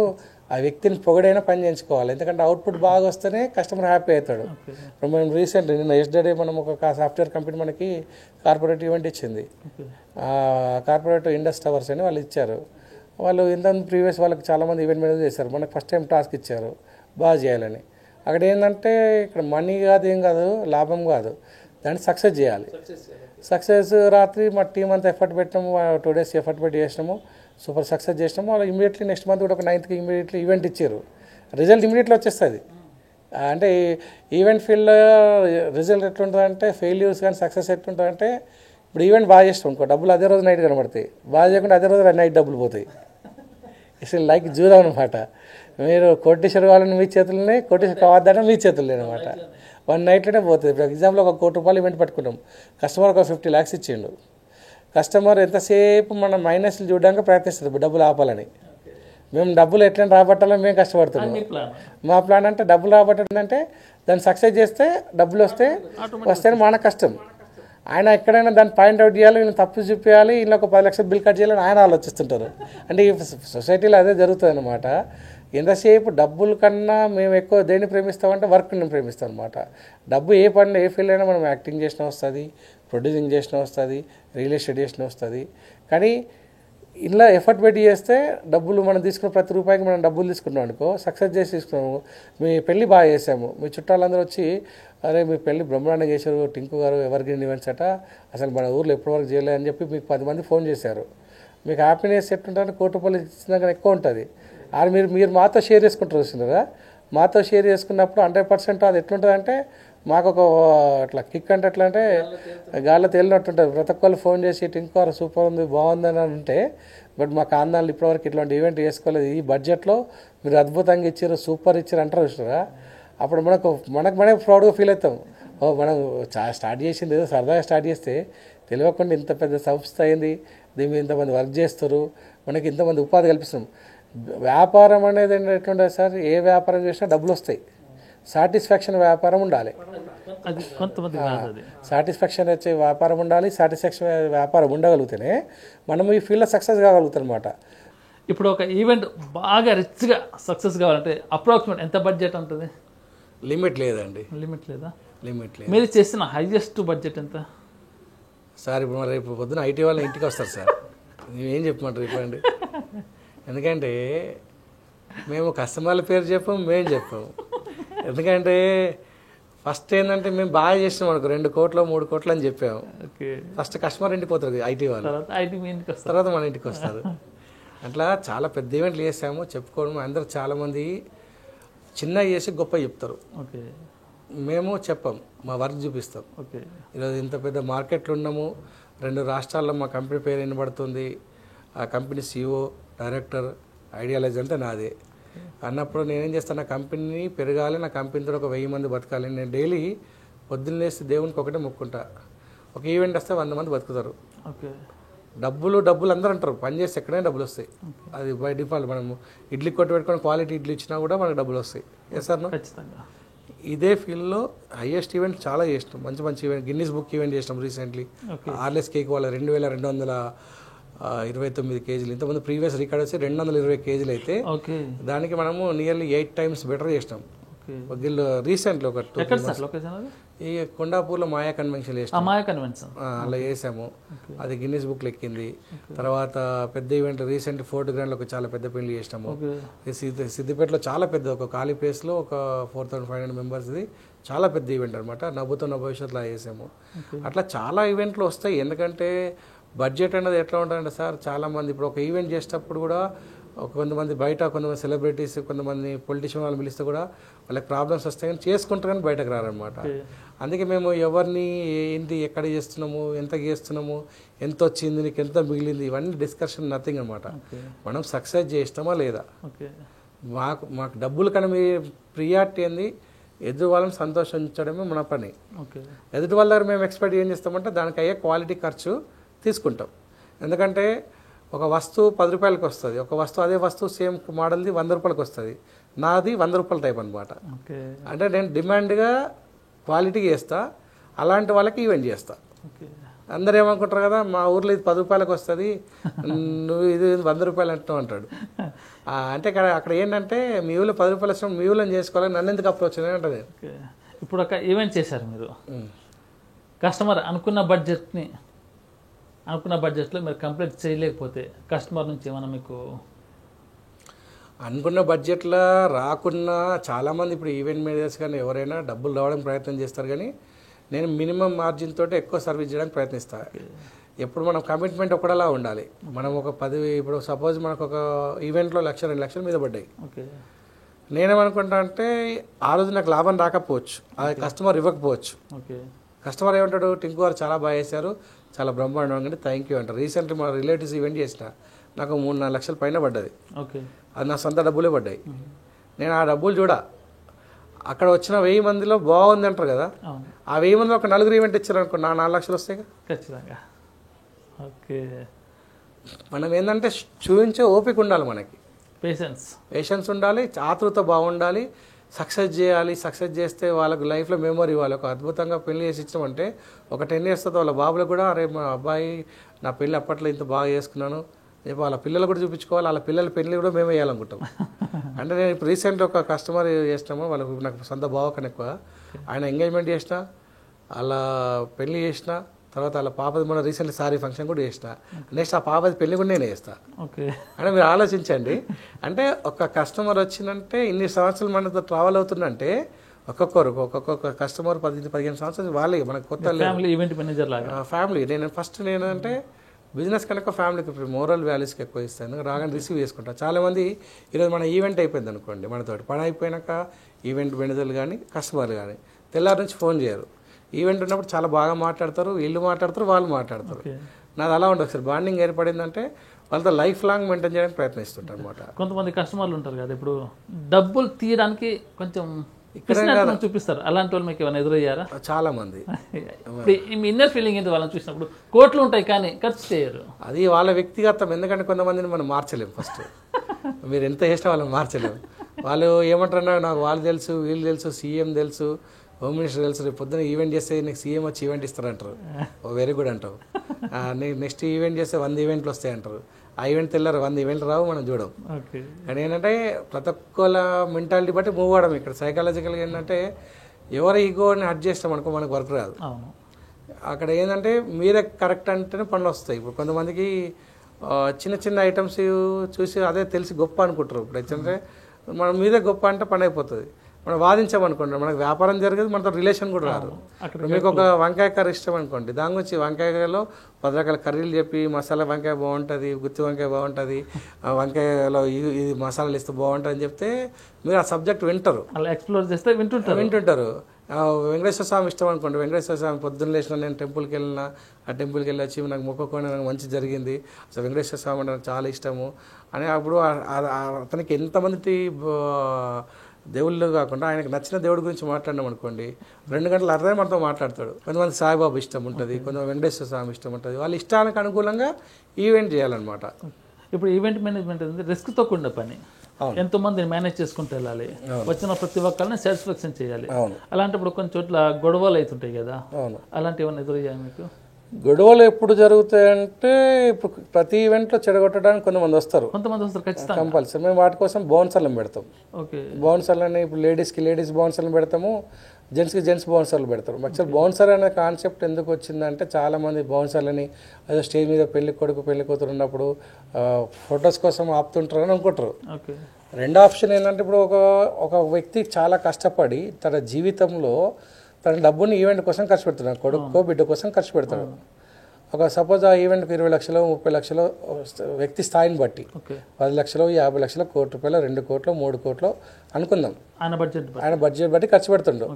ఆ వ్యక్తిని పొగడైనా పని చేయించుకోవాలి. ఎందుకంటే అవుట్పుట్ బాగా వస్తేనే కస్టమర్ హ్యాపీ అవుతాడు. ఇప్పుడు మనం రీసెంట్లీ నిన్న ఎస్టర్డే మనం ఒక సాఫ్ట్వేర్ కంపెనీ మనకి కార్పొరేట్ ఈవెంట్ ఇచ్చింది. కార్పొరేట్ ఇండస్ టవర్స్ అని వాళ్ళు ఇచ్చారు. వాళ్ళు ఇంత ప్రీవియస్ వాళ్ళకి చాలామంది ఈవెంట్ మేనేజ్ చేశారు. మనకు ఫస్ట్ టైం టాస్క్ ఇచ్చారు బాగా చేయాలని. అక్కడ ఏంటంటే ఇక్కడ మనీ కాదు, ఏం కాదు, లాభం కాదు, దాన్ని సక్సెస్ చేయాలి. సక్సెస్ రాత్రి మా టీం అంతా ఎఫర్ట్ పెట్టినాము, 2 days ఎఫర్ట్ పెట్టి చేసినాము, సూపర్ సక్సెస్ చేసినాము. వాళ్ళు ఇమీడియట్లీ నెక్స్ట్ మంత్ కూడా ఒక 9th ఇమీడియట్లీ ఈవెంట్ ఇచ్చారు. రిజల్ట్ ఇమీడియట్లీ వచ్చేస్తుంది. అంటే ఈవెంట్ ఫీల్డ్లో రిజల్ట్ ఎట్లుంటుందంటే ఫెయిల్యూర్స్ కానీ సక్సెస్ ఎట్లుంటుందంటే ఇప్పుడు ఈవెంట్ బాగా చేస్తాం అనుకో, డబ్బులు అదే రోజు నైట్ కనబడతాయి. బాగా చేయకుండా అదే రోజు నైట్ డబ్బులు పోతాయి. ఇట్స్ లైక్ జూదం అనమాట. మీరు కోటీశ్వర కావాలని మీ చేతుల్లోనే, కోటీశ్వర కావద్దని మీ చేతుల్లో అనమాట. 1 nightలోనే పోతుంది. ఇప్పుడు ఎగ్జాంపుల్ ఒక ₹1,00,00,000 ఈవెంట్ పట్టుకున్నాం, కస్టమర్ ఒక 50 lakhs ఇచ్చిండు. కస్టమర్ ఎంతసేపు మన మైనస్లు చూడడానికి ప్రయత్నిస్తుంది డబ్బులు ఆపాలని. మేము డబ్బులు ఎట్లయినా రాబట్టాలని మేము కష్టపడుతున్నాం. మా ప్లాన్ అంటే డబ్బులు రాబట్టడం అంటే దాన్ని సక్సెస్ చేస్తే డబ్బులు వస్తే మన కష్టం. ఆయన ఎక్కడైనా దాన్ని పాయింట్ అవుట్ చేయాలి, వీళ్ళని తప్పు చూపించాలి, వీళ్ళు ఒక 10 లక్షలు బిల్ కట్ చేయాలని ఆయన ఆలోచిస్తుంటారు. అంటే ఈ సొసైటీలో అదే జరుగుతుంది అనమాట. ఎంతసేపు డబ్బుల కన్నా మేము ఎక్కువ దేన్ని ప్రేమిస్తామంటే వర్క్ని ప్రేమిస్తాం అనమాట. డబ్బు ఏ పని ఏ ఫీల్డ్ అయినా మనం యాక్టింగ్ చేసినా వస్తుంది, ప్రొడ్యూసింగ్ చేసినా వస్తుంది, రియల్ ఎస్టేట్ చేసినా వస్తుంది. కానీ ఇలా ఎఫర్ట్ పెట్టి చేస్తే డబ్బులు మనం తీసుకున్న ప్రతి రూపాయికి మనం డబ్బులు తీసుకున్నాం అనుకో, సక్సెస్ చేసి తీసుకున్నాము. మీ పెళ్ళి బాగా చేసాము, మీ చుట్టాలందరూ వచ్చి అరే మీ పెళ్ళి బ్రహ్మాండంగా చేశారు టింకు గారు, ఎవరిగ్రీన్ ఈవెంట్స్ అట, అసలు మన ఊర్లో ఎప్పటివరకు చేయలేదు అని చెప్పి మీకు 10 మంది ఫోన్ చేశారు. మీకు హ్యాపీనెస్ ఎట్లుంటుందంటే ₹1,00,00,000 ఇచ్చినాక ఎక్కువ ఉంటుంది. అది మీరు మాతో షేర్ చేసుకుంటారు వస్తున్నారా. మాతో షేర్ చేసుకున్నప్పుడు 100% అది ఎట్లుంటుందంటే మాకు ఒక అట్లా కిక్ అంటే ఎట్లా అంటే గాల్లో తేలినట్టుంటుంది. ప్రతి ఒక్కళ్ళు ఫోన్ చేసి టింకు గారు సూపర్ ఉంది, బాగుందని అంటే, బట్ మా కాందాలు ఇప్పటివరకు ఇట్లాంటి ఈవెంట్ చేసుకోలేదు, ఈ బడ్జెట్లో మీరు అద్భుతంగా ఇచ్చారు, సూపర్ ఇచ్చారు అంటారు చూసారా. అప్పుడు మనమే ప్రౌడ్గా ఫీల్ అవుతాం. మనం స్టార్ట్ చేసింది ఏదో సరదాగా స్టార్ట్ చేస్తే తెలియకుండా ఇంత పెద్ద సంస్థ అయింది, దీని మీద ఇంతమంది వర్క్ చేస్తారు, మనకి ఇంతమంది ఉపాధి కల్పిస్తున్నాం. వ్యాపారం అనేది ఎట్లుంటుంది సార్, ఏ వ్యాపారం చేసినా డబ్బులు వస్తాయి, సాటిస్ఫాక్షన్ వ్యాపారం ఉండాలి. సాటిస్ఫాక్షన్ వచ్చే వ్యాపారం ఉండాలి. సాటిస్ఫాక్షన్ వ్యాపారం ఉండగలిగితేనే మనం ఈ ఫీల్డ్లో సక్సెస్ కాగలుగుతాం అనమాట. ఇప్పుడు ఒక ఈవెంట్ బాగా రిచ్గా సక్సెస్ కావాలంటే అప్రాక్సిమేట్ ఎంత బడ్జెట్ ఉంటుంది? లిమిట్ లేదండి. లిమిట్ లేదా? లిమిట్ లేదు. మీరు చేసిన హైయెస్ట్ బడ్జెట్ ఎంత సార్? ఇప్పుడు మరి రేపు పొద్దున ఐటీ వాళ్ళు ఇంటికి వస్తారు సార్, ఏం చెప్పమంటారు చెప్పండి. ఎందుకంటే మేము కస్టమర్ల పేరు చెప్పాము, మేము చెప్పాము. ఎందుకంటే ఫస్ట్ ఏంటంటే మేము బాగా చేసినాం అనుకో 2 కోట్లు 3 కోట్లు అని చెప్పాము. ఫస్ట్ కస్టమర్ ఇంటికి పోతారు ఐటీ వాళ్ళు, తర్వాత మన ఇంటికి వస్తారు. అట్లా చాలా పెద్ద ఈవెంట్లు చేసాము. చెప్పుకోవడం అందరూ చాలామంది చిన్న చేసి గొప్ప చెప్తారు, మేము చెప్పాం, మా వర్క్ చూపిస్తాం. ఈరోజు ఇంత పెద్ద మార్కెట్లో ఉన్నాము, 2 రాష్ట్రాల్లో మా కంపెనీ పేరు వినబడుతుంది, ఆ కంపెనీ CEO డైరెక్టర్ ఐడియాలజీ అంతా నాదే అన్నప్పుడు నేనేం చేస్తాను, నా కంపెనీ పెరగాలి, నా కంపెనీతో ఒక 1000 మంది బతకాలి. నేను డైలీ పొద్దున్న లేసి దేవునికి ఒకటే మొక్కుంటా, ఒక ఈవెంట్ వస్తే 100 మంది బతుకుతారు. డబ్బులు అందరూ అంటారు, పని చేస్తే ఎక్కడైనా డబ్బులు వస్తాయి. అది బై డిఫాల్ట్. మనము ఇడ్లీ కొట్టు పెట్టుకొని క్వాలిటీ ఇడ్లీ ఇచ్చినా కూడా మనకు డబ్బులు వస్తాయి. Yes sir. ఇదే ఫీల్డ్లో హైయెస్ట్ ఈవెంట్ చాలా చేసినాం, మంచి ఈవెంట్. గిన్నిస్ బుక్ ఈవెంట్ చేసినాం రీసెంట్లీ. ఆర్లెస్ కేక్ వాళ్ళ 2229 kgs. ఇంతకుముందు ప్రీవియస్ రికార్డ్ వచ్చి 220 kgs అయితే దానికి మనము నియర్లీ 8 times బెటర్ చేసినాం. వీళ్ళు రీసెంట్లీ ఒక ఈ కొండాపూర్లో మాయా కన్వెన్షన్ చేసినాం, అలా చేసాము. అది గిన్నిస్ బుక్ ఎక్కింది. తర్వాత పెద్ద ఈవెంట్ రీసెంట్ ఫోర్ట్ గ్రాండ్లో ఒక చాలా పెద్ద పెళ్లి చేసినాము. సిద్దిపేటలో చాలా పెద్ద ఒక ఖాళీ ప్లేస్లో ఒక 4500 members చాలా పెద్ద ఈవెంట్ అనమాట. నవ్వుతో నా భవిష్యత్తులో చేసాము. అట్లా చాలా ఈవెంట్లు వస్తాయి. ఎందుకంటే బడ్జెట్ అనేది ఎట్లా ఉంటుందంటే సార్, చాలామంది ఇప్పుడు ఒక ఈవెంట్ చేసేటప్పుడు కూడా కొంతమంది బయట, కొంతమంది సెలబ్రిటీస్, కొంతమంది పొలిటీషియన్ వాళ్ళు పిలిస్తే కూడా వాళ్ళకి ప్రాబ్లమ్స్ వస్తాయి, కానీ చేసుకుంటారు కానీ బయటకు రారనమాట. అందుకే మేము ఎవరిని ఏంటి, ఎక్కడ చేస్తున్నాము, ఎంత చేస్తున్నాము, ఎంత వచ్చింది, నీకు ఎంత మిగిలింది, ఇవన్నీ డిస్కషన్ నథింగ్ అనమాట. మనం సక్సెస్ చేస్తామా లేదా, మాకు డబ్బులు కానీ మీ ప్రియారిటీ ఏంది, ఎదుటి వాళ్ళని సంతోషించడమే మన పని. ఎదుటి వాళ్ళ దగ్గర మేము ఎక్స్పెక్ట్ ఏం చేస్తామంటే దానికి అయ్యే క్వాలిటీ ఖర్చు తీసుకుంటాం. ఎందుకంటే ఒక వస్తువు 10 రూపాయలకి వస్తుంది, ఒక వస్తువు అదే వస్తువు సేమ్ మోడల్ది 100 రూపాయలకి వస్తుంది. నాది 100 రూపాయల టైప్ అనమాట. అంటే నేను డిమాండ్గా క్వాలిటీకి చేస్తా, అలాంటి వాళ్ళకి ఈవెంట్ చేస్తా. అందరు ఏమనుకుంటారు కదా, మా ఊర్లో ఇది 10 రూపాయలకు వస్తుంది, నువ్వు ఇది 100 రూపాయలు అంటావు అంటాడు. అంటే అక్కడ ఏంటంటే మీ ఊళ్ళో 10 రూపాయలు వస్తాం, మీ ఊళ్ళో చేసుకోవాలి, నన్ను ఎందుకు అప్రోచ్ అని అంటది. ఇప్పుడు ఒక ఈవెంట్ చేశారు మీరు, కస్టమర్ అనుకున్న బడ్జెట్లో మీరు కంప్లీట్ చేయలేకపోతే కస్టమర్ నుంచి ఏమైనా మీకు అనుకున్న బడ్జెట్లో రాకున్నా చాలామంది ఇప్పుడు ఈవెంట్ మేనేజర్స్ కానీ ఎవరైనా డబ్బులు రావడానికి ప్రయత్నం చేస్తారు, కానీ నేను మినిమం మార్జిన్ తోటి ఎక్కువ సర్వీస్ చేయడానికి ప్రయత్నిస్తాను. ఎప్పుడు మనం కమిట్మెంట్ ఒకటలా ఉండాలి. మనం ఒక 10 ఇప్పుడు సపోజ్ మనకు ఒక ఈవెంట్లో 1,00,000 2 లక్షల మీద పడ్డాయి. నేనేమనుకుంటా అంటే ఆ రోజు నాకు లాభం రాకపోవచ్చు, అది కస్టమర్ ఇవ్వకపోవచ్చు. కస్టమర్ ఏమంటాడు, టింకు గారు చాలా బాగా చేశారు, చాలా బ్రహ్మాండం అంటే థ్యాంక్ యూ అంటారు. రీసెంట్లీ మా రిలేటివ్స్ ఈవెంట్ చేసిన నాకు 3-4 లక్షల పైన పడ్డది. అది నా సొంత డబ్బులే పడ్డాయి. నేను ఆ డబ్బులు చూడ, అక్కడ వచ్చిన 1000 మందిలో బాగుంది అంటారు కదా, ఆ 1000 మందిలో ఒక 4 ఈవెంట్ ఇచ్చారు అనుకో, నా 4 లక్షలు వస్తాయి ఖచ్చితంగా. మనం ఏంటంటే చూపించే ఓపిక ఉండాలి, మనకి పేషెన్స్ ఉండాలి, ఆతృత బాగుండాలి, సక్సెస్ చేయాలి. సక్సెస్ చేస్తే వాళ్ళకు లైఫ్లో మెమొరీ ఇవ్వాలి. ఒక అద్భుతంగా పెళ్లి చేసి ఇచ్చామంటే ఒక 10 years తర్వాత వాళ్ళ బాబులకు కూడా, అరే మా అబ్బాయి నా పెళ్ళి అప్పట్లో ఇంత బాగా చేసుకున్నాను, రేపు వాళ్ళ పిల్లలు కూడా చూపించుకోవాలి, వాళ్ళ పిల్లల పెళ్లి కూడా మేమే వేయాలనుకుంటాం. అంటే నేను ఇప్పుడు రీసెంట్గా ఒక కస్టమర్ చేసినాము, వాళ్ళకు నాకు సొంత బావకని ఎక్కువ, ఆయన ఎంగేజ్మెంట్ చేసిన, వాళ్ళ పెళ్లి చేసిన తర్వాత వాళ్ళ పాపది మొన్న రీసెంట్లీ సారీ ఫంక్షన్ కూడా చేసిన, నెక్స్ట్ ఆ పాపది పెళ్లి కూడా నేనే చేస్తా. అంటే మీరు ఆలోచించండి, అంటే ఒక కస్టమర్ వచ్చిందంటే ఇన్ని సంవత్సరాలు మనతో ట్రావెల్ అవుతుందంటే ఒక్కొక్క కస్టమర్ 10-15 సంవత్సరాలు వాళ్ళే మనకు కొత్త ఈవెంట్ మేనేజర్ లాగా ఫ్యామిలీ. నేను అంటే బిజినెస్ కనుక ఫ్యామిలీకి మోరల్ వాల్యూస్కి ఎక్కువ ఇస్తాను, రాగానే రిసీవ్ చేసుకుంటాను. చాలామంది ఈరోజు మన ఈవెంట్ అయిపోయింది అనుకోండి, మనతో పని అయిపోయినాక ఈవెంట్ మేనేజర్లు కానీ కస్టమర్లు కానీ తెల్లారి నుంచి ఫోన్ చేయరు. ఈవెంట్ ఉన్నప్పుడు చాలా బాగా మాట్లాడతారు, వీళ్ళు మాట్లాడతారు, వాళ్ళు మాట్లాడతారు. నాది అలా ఉండదు, ఒకసారి బాండింగ్ ఏర్పడిందంటే వాళ్ళతో లైఫ్ లాంగ్ మెయింటైన్ చేయడానికి ప్రయత్నిస్తుంటారు అనమాట. కొంతమంది కస్టమర్లు ఉంటారు కదా, ఇప్పుడు డబ్బులు తీయడానికి కొంచెం చూపిస్తారు, అలాంటి వాళ్ళు మీకు ఏమైనా ఎదురయ్యారా? చాలా మంది. మీ ఇన్నర్ ఫీలింగ్ ఏంటి వాళ్ళని చూసినప్పుడు? కోట్లు ఉంటాయి కానీ ఖర్చు చేయరు, అది వాళ్ళ వ్యక్తిగతం. ఎందుకంటే కొంతమందిని మనం మార్చలేము, ఫస్ట్ మీరు ఎంత చేసినా వాళ్ళని మార్చలేము. వాళ్ళు ఏమంటారన్నా, నాకు వాళ్ళు తెలుసు, వీళ్ళు తెలుసు, సీఎం తెలుసు, హోమ్ మినిస్టర్ తెలుసు, రేపు పొద్దున్న ఈవెంట్ చేస్తే నీకు సీఎం వచ్చి ఈవెంట్ ఇస్తారంటారు, వెరీ గుడ్ అంటావు. నెక్స్ట్ ఈవెంట్ చేస్తే 100 ఈవెంట్లు వస్తాయి అంటారు, ఆ ఈవెంట్ తెల్లారు 100 ఈవెంట్లు రావు, మనం చూడం. కానీ ఏంటంటే ప్రతి ఒక్కళ్ళ మెంటాలిటీ బట్టి మూవ్ అవ్వడం. ఇక్కడ సైకాలజికల్గా ఏంటంటే ఎవరి ఈగోని హర్ట్ చేస్తాం అనుకో మనకు వర్క్ రాదు. అక్కడ ఏంటంటే మీరే కరెక్ట్ అంటేనే పనులు వస్తాయి. ఇప్పుడు కొంతమందికి చిన్న ఐటమ్స్ చూసి అదే తెలిసి గొప్ప అనుకుంటారు. ఇప్పుడు ఏంటంటే మనం మీదే గొప్ప అంటే పని అయిపోతుంది. మనం వాదించామనుకోండి మనకు వ్యాపారం జరగదు, మనతో రిలేషన్ కూడా రాదు. మీకు ఒక వంకాయ కర్రీ ఇష్టం అనుకోండి, దాని గురించి వంకాయలో 10 రకాల కర్రీలు చెప్పి మసాలా వంకాయ బాగుంటుంది, గుత్తి వంకాయ బాగుంటుంది, వంకాయలో ఇది మసాలాలు ఇస్తే బాగుంటుంది అని చెప్తే మీరు ఆ సబ్జెక్ట్ వింటారు, ఎక్స్ప్లోర్ చేస్తే వింటుంటారు. వెంకటేశ్వర స్వామి ఇష్టం అనుకోండి, వెంకటేశ్వర స్వామి పొద్దున్న లేచిన నేను టెంపుల్కి వెళ్ళిన, ఆ టెంపుల్కి వెళ్ళి వచ్చి నాకు మొక్కుకొని నాకు మంచి జరిగింది, అసలు వెంకటేశ్వర స్వామి అంటే నాకు చాలా ఇష్టము అని అప్పుడు అతనికి ఎంతమంది దేవుళ్ళు కాకుండా ఆయనకు నచ్చిన దేవుడి గురించి మాట్లాడినాం అనుకోండి, 2 గంటల అర్థమే మనతో మాట్లాడతాడు. కొంతమంది సాయిబాబా ఇష్టం ఉంటుంది, కొంతమంది వెంకటేశ్వర స్వామి ఇష్టం ఉంటుంది. వాళ్ళ ఇష్టానికి అనుకూలంగా ఈవెంట్ చేయాలన్నమాట. ఇప్పుడు ఈవెంట్ మేనేజ్మెంట్ అనేది రిస్క్తో కూడిన పని, ఎంతో మందిని మేనేజ్ చేసుకుంటూ వెళ్ళాలి, వచ్చిన ప్రతి ఒక్కరిని సాటిస్ఫాక్షన్ చేయాలి. అలాంటప్పుడు కొన్ని చోట్ల గొడవలు అవుతుంటాయి కదా, అలాంటివి ఏమైనా ఎదురయ్యాయి మీకు? గొడవలు ఎప్పుడు జరుగుతాయంటే ఇప్పుడు ప్రతి ఈవెంట్లో చెడగొట్టడానికి కొంతమంది వస్తారు ఖచ్చితంగా కంపల్సరీ. మేము వాటి కోసం బౌన్సర్లను పెడతాం. బౌన్సర్లని ఇప్పుడు లేడీస్ బౌన్సర్లను పెడతాము, జెంట్స్ బౌన్సర్లు పెడతారు. యాక్చువల్ బౌన్సర్ అనే కాన్సెప్ట్ ఎందుకు వచ్చిందంటే చాలామంది బౌన్సర్లని అదే స్టేజ్ మీద పెళ్లి కొడుకు పెళ్లి కూతురు ఉన్నప్పుడు ఫొటోస్ కోసం ఆపుతుంటారు అని అనుకుంటారు. రెండో ఆప్షన్ ఏంటంటే ఇప్పుడు ఒక వ్యక్తి చాలా కష్టపడి తన జీవితంలో తన డబ్బుని ఈవెంట్ కోసం ఖర్చు పెడుతున్నాడు, కొడుకో బిడ్డ కోసం ఖర్చు పెడతాడు. ఒక సపోజ్ ఆ ఈవెంట్కి 20 లక్షలు 30 లక్షలు వ్యక్తి స్థాయిని బట్టి 10 లక్షలు 50 లక్షలు ₹1 కోటి 2 కోట్లు 3 కోట్లు అనుకుందాం. ఆయన బడ్జెట్ బట్టి ఖర్చు పెడుతుండు.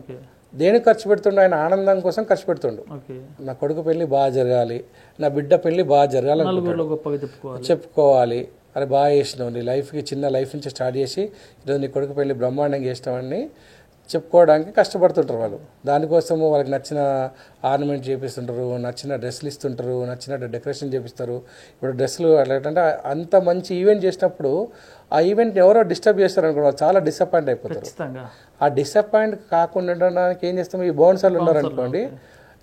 దేనికి ఖర్చు పెడుతుండు? ఆయన ఆనందం కోసం ఖర్చు పెడుతుండు. నా కొడుకు పెళ్లి బాగా జరగాలి, నా బిడ్డ పెళ్లి బాగా జరగాలి చెప్పుకోవాలి, అరే బాగా చేసినావు, నీ లైఫ్కి చిన్న లైఫ్ నుంచి స్టార్ట్ చేసి ఈరోజు నీ కొడుకు పెళ్లి బ్రహ్మాండంగా చేసినామని చెప్పుకోవడానికి కష్టపడుతుంటారు వాళ్ళు. దానికోసము వాళ్ళకి నచ్చిన ఆర్నమెంట్ చేపిస్తుంటారు, నచ్చిన డ్రెస్సులు ఇస్తుంటారు, నచ్చినట్టు డెకరేషన్ చేపిస్తారు. ఇప్పుడు డ్రెస్సులు అట్లా అంత మంచి ఈవెంట్ చేసినప్పుడు ఆ ఈవెంట్ ఎవరో డిస్టర్బ్ చేస్తారు అనుకో, చాలా డిసప్పాయింట్ అయిపోతారు. ఆ డిసప్పాయింట్ కాకుండా ఉండడానికి ఏం చేస్తాం, ఈ బౌన్సర్లు ఉన్నారనుకోండి,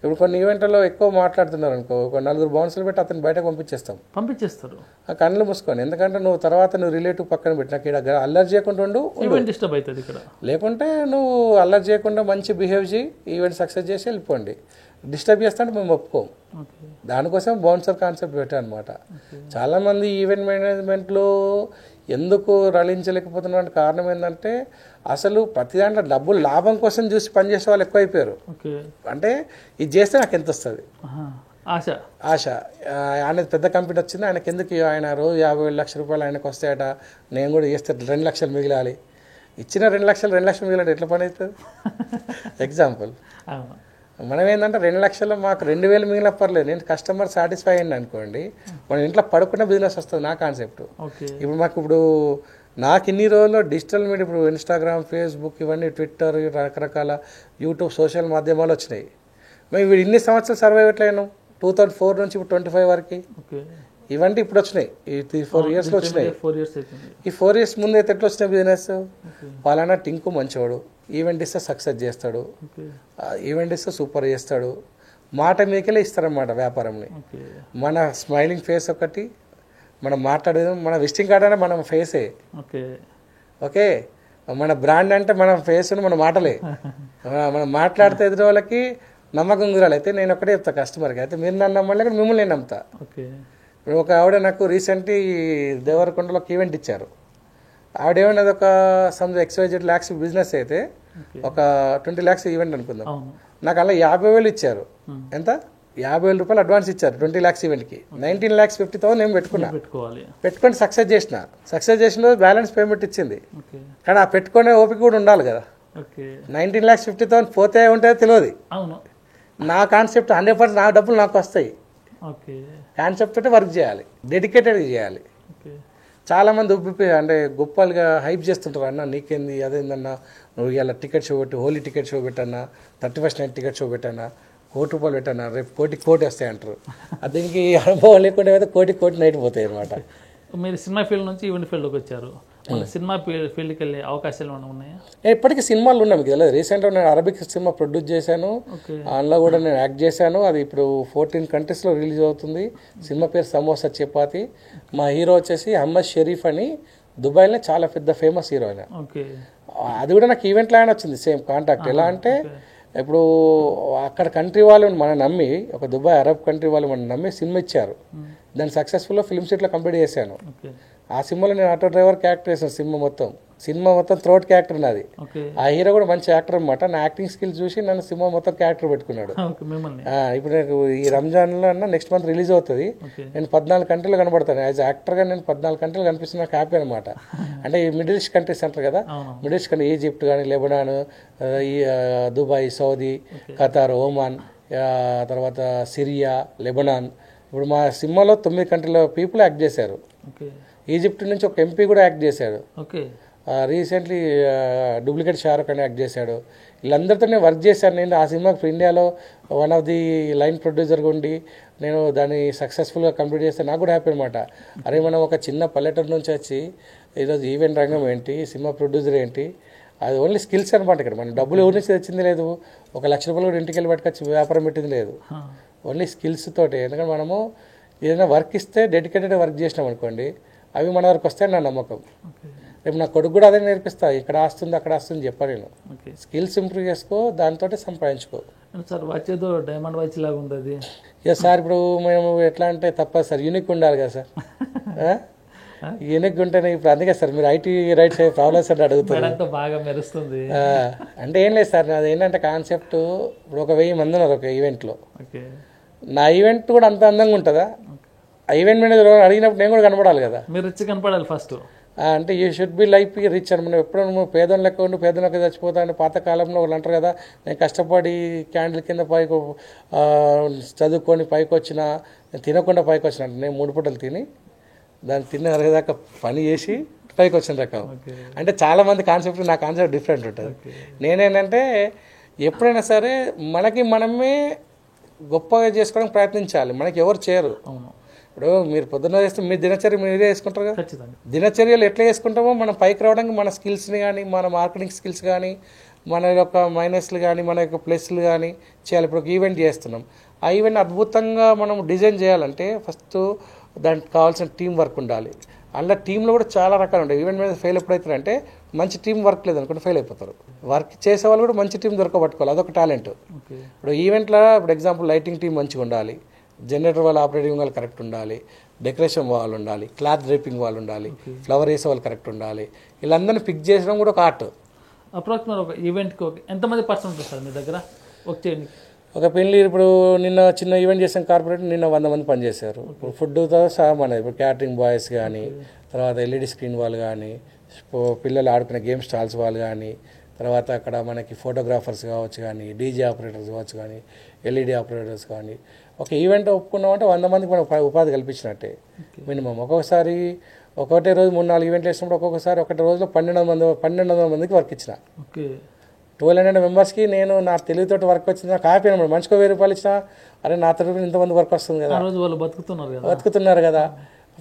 ఇప్పుడు కొన్ని ఈవెంట్లలో ఎక్కువ మాట్లాడుతున్నారు అనుకో, ఒక 4 బౌన్సర్లు పెట్టి అతను బయటకు పంపించేస్తారు ఆ కళ్ళు మూసుకొని. ఎందుకంటే నువ్వు తర్వాత నువ్వు రిలేటివ్ పక్కన పెట్టి నాకు ఇక్కడ అల్లరి చేయకుండా ఉండు, డిస్టర్బ్ అవుతుంది ఇక్కడ. లేకుంటే నువ్వు అల్లరి చేయకుండా మంచి బిహేవ్ చేయి, ఈవెంట్ సక్సెస్ చేసి వెళ్ళిపోండి. డిస్టర్బ్ చేస్తాంటే మేము ఒప్పుకోం. దానికోసం బౌన్సర్ కాన్సెప్ట్ పెట్టాను అనమాట. చాలామంది ఈవెంట్ మేనేజ్మెంట్లో ఎందుకు రళించలేకపోతున్న కారణం ఏంటంటే అసలు ప్రతి దాంట్లో డబ్బులు లాభం కోసం చూసి పనిచేసే వాళ్ళు ఎక్కువైపోయారు. అంటే ఇది చేస్తే నాకు ఎంత వస్తుంది ఆశ. ఆయన పెద్ద కంపెనీ వచ్చింది, ఆయనకి ఎందుకు ఆయన రోజు 50,000 లక్షల రూపాయలు ఆయనకు వస్తాయట, నేను కూడా చేస్తే 2 లక్షలు మిగిలాలి. ఇచ్చిన 2 లక్షలు మిగిలాలి ఎట్లా పని అవుతుంది? ఎగ్జాంపుల్ మనం ఏంటంటే 2 లక్షలు మాకు 2,000 మిగిలిన పర్లేదు, నేను కస్టమర్ సాటిస్ఫై అయ్యింది అనుకోండి, మన ఇంట్లో పడుకున్న బిజినెస్ వస్తుంది. నా కాన్సెప్ట్ ఇప్పుడు నాకు ఇన్ని రోజుల్లో డిజిటల్ మీడియా, ఇప్పుడు ఇన్స్టాగ్రామ్, ఫేస్బుక్, ఇవన్నీ ట్విట్టర్, రకరకాల యూట్యూబ్ సోషల్ మాధ్యమాలు వచ్చినాయి. మేము వీడు ఇన్ని సంవత్సరాలు సర్వైవ్ ఎట్లయినాం, 2004 నుంచి ఇప్పుడు 25 వరకు ఇవన్నీ ఇప్పుడు వచ్చినాయి. ఈ 4 ఇయర్స్లో వచ్చినాయి. ఈ 4 ఇయర్స్ ముందు అయితే ఎట్లా వచ్చినాయి బిజినెస్? పలానా టింకు మంచివాడు, ఈవెంట్ ఇస్తే సక్సెస్ చేస్తాడు, ఈవెంట్ ఇస్తే సూపర్ చేస్తాడు, మాట మీకెళ్ళే ఇస్తారన్నమాట వ్యాపారంని. మన స్మైలింగ్ ఫేస్ ఒకటి, మనం మాట్లాడేది, మన విజిటింగ్ కార్డ్ అంటే మన ఫేసే. ఓకే, మన బ్రాండ్ అంటే మన ఫేస్ను మన మాటలే. మనం మాట్లాడితే ఎదురు వాళ్ళకి నమ్మకం కుదరాలి. అయితే నేను ఒకటే చెప్తా కస్టమర్కి, అయితే మీరు నన్ను నమ్మాలి, మిమ్మల్ని నేను నమ్ముతా. ఇప్పుడు ఒక ఆవిడ నాకు రీసెంట్లీ దేవరకొండలో ఒక ఈవెంట్ ఇచ్చారు. ఆవిడ ఏమన్నది, ఒక XYZ lakhs బిజినెస్ అయితే ఒక 20 lakhs ఈవెంట్ అనుకుందాం, నాకు అలా 50,000 ఇచ్చారు. ఎంత? 50,000 రూపాయలు అడ్వాన్స్ ఇచ్చారు 20 lakhs ఈవెంట్కి. 19,50,000 నేను పెట్టుకొని సక్సెస్ చేసిన బ్యాలెన్స్ పేమెంట్ ఇచ్చింది. కానీ ఆ పెట్టుకునే ఓపిక కూడా ఉండాలి కదా. 19,50,000 పోతే ఉంటే తెలియదు. నా కాన్సెప్ట్ 100% నా డబ్బులు నాకు వస్తాయి. కాన్సెప్ట్ తోటి వర్క్ చేయాలి, డెడికేటెడ్గా చేయాలి. చాలామంది అంటే గొప్పలుగా హైప్ చేస్తుంటారు, అన్న నీకేంది అదేందన్నా, నువ్వు ఇలా టికెట్ షో పెట్టి, హోలీ టికెట్ షో పెట్టన్నా, 31st నైట్ టికెట్ షో పెట్టన్నా, ₹1,00,00,000 పెట్టన్నా, రేపు కోటి వస్తాయి అంటారు. దీనికి అనుభవం లేకుండా అయితే కోటి నైట్ పోతాయి అనమాట. మీరు సినిమా ఫీల్డ్ నుంచి ఈవెంట్ ఫీల్డ్కి వచ్చారు, సినిమా ఫీల్డ్కి వెళ్ళే అవకాశాలు ఏమైనా ఉన్నాయా? ఇప్పటికీ సినిమాలు ఉన్నాయి, మీకు తెలియదు. రీసెంట్గా నేను అరబిక్ సినిమా ప్రొడ్యూస్ చేశాను, అందులో కూడా నేను యాక్ట్ చేశాను. అది ఇప్పుడు 14 కంట్రీస్లో రిలీజ్ అవుతుంది. సినిమా పేరు సమోసా చపాతి. మా హీరో వచ్చేసి అహ్మద్ షరీఫ్ అని, దుబాయ్లో చాలా పెద్ద ఫేమస్ హీరో ఆయన. అది కూడా నాకు ఈవెంట్లో ఆయన వచ్చింది, సేమ్ కాంటాక్ట్. ఎలా అంటే ఇప్పుడు అక్కడ కంట్రీ వాళ్ళు మనం నమ్మి, ఒక దుబాయ్ అరబ్ కంట్రీ వాళ్ళు మనం నమ్మి సినిమా ఇచ్చారు. దాన్ని సక్సెస్ఫుల్గా ఫిల్మ్ సిటీలో కంప్లీట్ చేశాను. ఆ సినిమాలో నేను ఆటో డ్రైవర్ క్యారెక్టర్ చేశాను. సినిమా మొత్తం త్రోట్ క్యారెక్టర్ నాది. ఆ హీరో కూడా మంచి యాక్టర్ అనమాట. నా యాక్టింగ్ స్కిల్ చూసి నన్ను సినిమా మొత్తం క్యారెక్టర్ పెట్టుకున్నాడు. ఇప్పుడు నాకు ఈ రంజాన్లో అన్న నెక్స్ట్ మంత్ రిలీజ్ అవుతుంది. నేను 14 కంట్రీలు కనబడతాను. యాజ్ యాక్టర్గా నేను 14 కంట్రీలు కనిపిస్తున్నా, నాకు హ్యాపీ అనమాట. అంటే ఈ మిడిల్ ఈస్ట్ కంట్రీస్ అంటారు కదా, మిడిల్ ఈస్ట్ కంట్రీ ఈజిప్ట్ కానీ, Lebanon, Dubai, Saudi, Qatar, Oman, తర్వాత సిరియా, లెబనాన్. ఇప్పుడు మా సినిమాలో 9 కంట్రీల పీపుల్ యాక్ట్ చేశారు. ఈజిప్ట్ నుంచి ఒక ఎంపీ కూడా యాక్ట్ చేశాడు. రీసెంట్లీ డూప్లికేట్ షారుఖ్ అని యాక్ట్ చేశాడు. వీళ్ళందరితో నేను వర్క్ చేశాను. నేను ఆ సినిమాకి ఇండియాలో వన్ ఆఫ్ ది లైన్ ప్రొడ్యూసర్గా ఉండి నేను దాన్ని సక్సెస్ఫుల్గా కంప్లీట్ చేస్తే నాకు కూడా హ్యాపీ అనమాట. అరే మనం ఒక చిన్న పల్లెటూరు నుంచి వచ్చి ఈరోజు ఈవెంట్ రంగం ఏంటి, సినిమా ప్రొడ్యూసర్ ఏంటి, అది ఓన్లీ స్కిల్స్ అనమాట. ఇక్కడ మనం డబ్బులు ఎవరి నుంచి తెచ్చింది లేదు, ₹1,00,000 కూడా ఇంటికి వెళ్ళి పట్టుకొచ్చి వ్యాపారం పెట్టింది లేదు, ఓన్లీ స్కిల్స్ తోటి. ఎందుకంటే మనము ఏదైనా వర్క్ ఇస్తే డెడికేటెడ్ వర్క్ చేసినాం అనుకోండి, అవి మన వరకు వస్తాయని నా నమ్మకం. రేపు నా కొడుకు కూడా అదే నేర్పిస్తా, ఇక్కడ వస్తుంది అక్కడ వస్తుంది చెప్పలేను. స్కిల్స్ ఇంప్రూవ్ చేసుకో, దాంతో సంపాదించుకో. సార్ వాచ్ ఏదో డైమండ్ వాచ్ లాగా ఉంది. ఇక సార్ ఇప్పుడు మేము ఎట్లా అంటే తప్ప సార్, యూనిక్ ఉండాలి కదా సార్. యూనిక్ ఉంటేనే ఇప్పుడు అందుకే సార్ మీరు IT రైట్స్ ప్రాబ్లమ్స్ అంటే అడుగుతారు. బాగా మెరుస్తుంది అంటే ఏం లేదు సార్, నాది ఏంటంటే కాన్సెప్ట్, ఇప్పుడు ఒక 1000 మంది ఉన్నారు ఒక ఈవెంట్లో. నా ఈవెంట్ కూడా అంత అందంగా ఉంటుందా? ఆ ఈవెంట్ మేనేజర్ అడిగినప్పుడు నేను కూడా కనపడాలి కదా. మీరు రిచ్ కనపడాలి ఫస్ట్. అంటే you should be life rich అని. మనం ఎప్పుడో నువ్వు పేదోళ్ళు లెక్క ఉండి పేదోళ్ళకి చచ్చిపోతాను. పాతకాలంలో వాళ్ళు అంటారు కదా, నేను కష్టపడి క్యాండిల్ కింద పైకి చదువుకొని పైకి వచ్చిన, నేను తినకుండా పైకి వచ్చిన. నేను 3 పూటలు తిని దాన్ని తిన్న అరగదాకా పని చేసి పైకి వచ్చిన రకం. అంటే చాలామంది కాన్సెప్ట్, నా కాన్సెప్ట్ డిఫరెంట్ ఉంటుంది. నేనేంటంటే ఎప్పుడైనా సరే మనకి మనమే గొప్పగా చేసుకోవడానికి ప్రయత్నించాలి, మనకి ఎవరు చేయరు. ఇప్పుడు మీరు పొద్దున్న చేస్తే మీ దినచర్య మీరే వేసుకుంటారు కదా. దినచర్యలు ఎట్లా వేసుకుంటామో మనం పైకి రావడానికి మన స్కిల్స్ని కానీ, మన మార్కెటింగ్ స్కిల్స్ కానీ, మన యొక్క మైనస్లు కానీ మన యొక్క ప్లస్లు కానీ చేయాలి. ఇప్పుడు ఒక ఈవెంట్ చేస్తున్నాం, ఆ ఈవెంట్ అద్భుతంగా మనం డిజైన్ చేయాలంటే ఫస్ట్ దానికి కావాల్సిన టీం వర్క్ ఉండాలి. అందులో టీంలో కూడా చాలా రకాలు ఉంటాయి. ఈవెంట్ మీద ఫెయిల్ ఎప్పుడైతారంటే మంచి టీం వర్క్ లేదనుకుంటే ఫెయిల్ అయిపోతారు. వర్క్ చేసే వాళ్ళు కూడా మంచి టీం దొరకబట్టుకోవాలి, అదొక టాలెంట్. ఇప్పుడు ఈవెంట్లో ఇప్పుడు ఎగ్జాంపుల్ లైటింగ్ టీం మంచిగా ఉండాలి, జనరేటర్ వాళ్ళు ఆపరేటింగ్ వాళ్ళు కరెక్ట్ ఉండాలి, డెకరేషన్ వాళ్ళు ఉండాలి, క్లాత్ డ్రైపింగ్ వాళ్ళు ఉండాలి, ఫ్లవర్ వేసే వాళ్ళు కరెక్ట్ ఉండాలి. వీళ్ళందరినీ పిక్ చేసడం కూడా ఒక ఆర్ట్. అప్రాక్సిమేట్ ఒక ఈవెంట్కి ఎంతమంది పర్సన్ ఉంటుంది సార్ మీ దగ్గర ఒక చేయండి? ఒక పెళ్లి ఇప్పుడు నిన్న చిన్న ఈవెంట్ చేసాం కార్పొరేట్, నిన్న 100 మంది పనిచేశారు. ఇప్పుడు ఫుడ్తో సహా మన ఇప్పుడు క్యాటరింగ్ బాయ్స్ కానీ, తర్వాత ఎల్ఈడి స్క్రీన్ వాళ్ళు కానీ, పిల్లలు ఆడుకునే గేమ్ స్టాల్స్ వాళ్ళు కానీ, తర్వాత అక్కడ మనకి ఫోటోగ్రాఫర్స్ కావచ్చు కానీ, డీజే ఆపరేటర్స్ కావచ్చు కానీ, ఎల్ఈడి ఆపరేటర్స్ కానీ. ఒక ఈవెంట్ ఒప్పుకున్నామంటే 100 మందికి మనం ఉపాధి కల్పించినట్టే మినిమం. ఒక్కొక్కసారి ఒకటే రోజు 3-4 ఈవెంట్లు వేసినప్పుడు ఒక్కొక్కసారి ఒకటి రోజులో 1200 మందికి వర్క్ ఇచ్చిన. 1200 మెంబర్స్కి నేను నా తెలివితోటి వర్క్ వచ్చింది. నాకు హ్యాపీ అనమాట. మనిషికి 1000 రూపాయలు ఇచ్చినా అరే నా తరఫున ఇంతమంది వర్క్ వస్తుంది కదా, వాళ్ళు బతుకుతున్నారు కదా.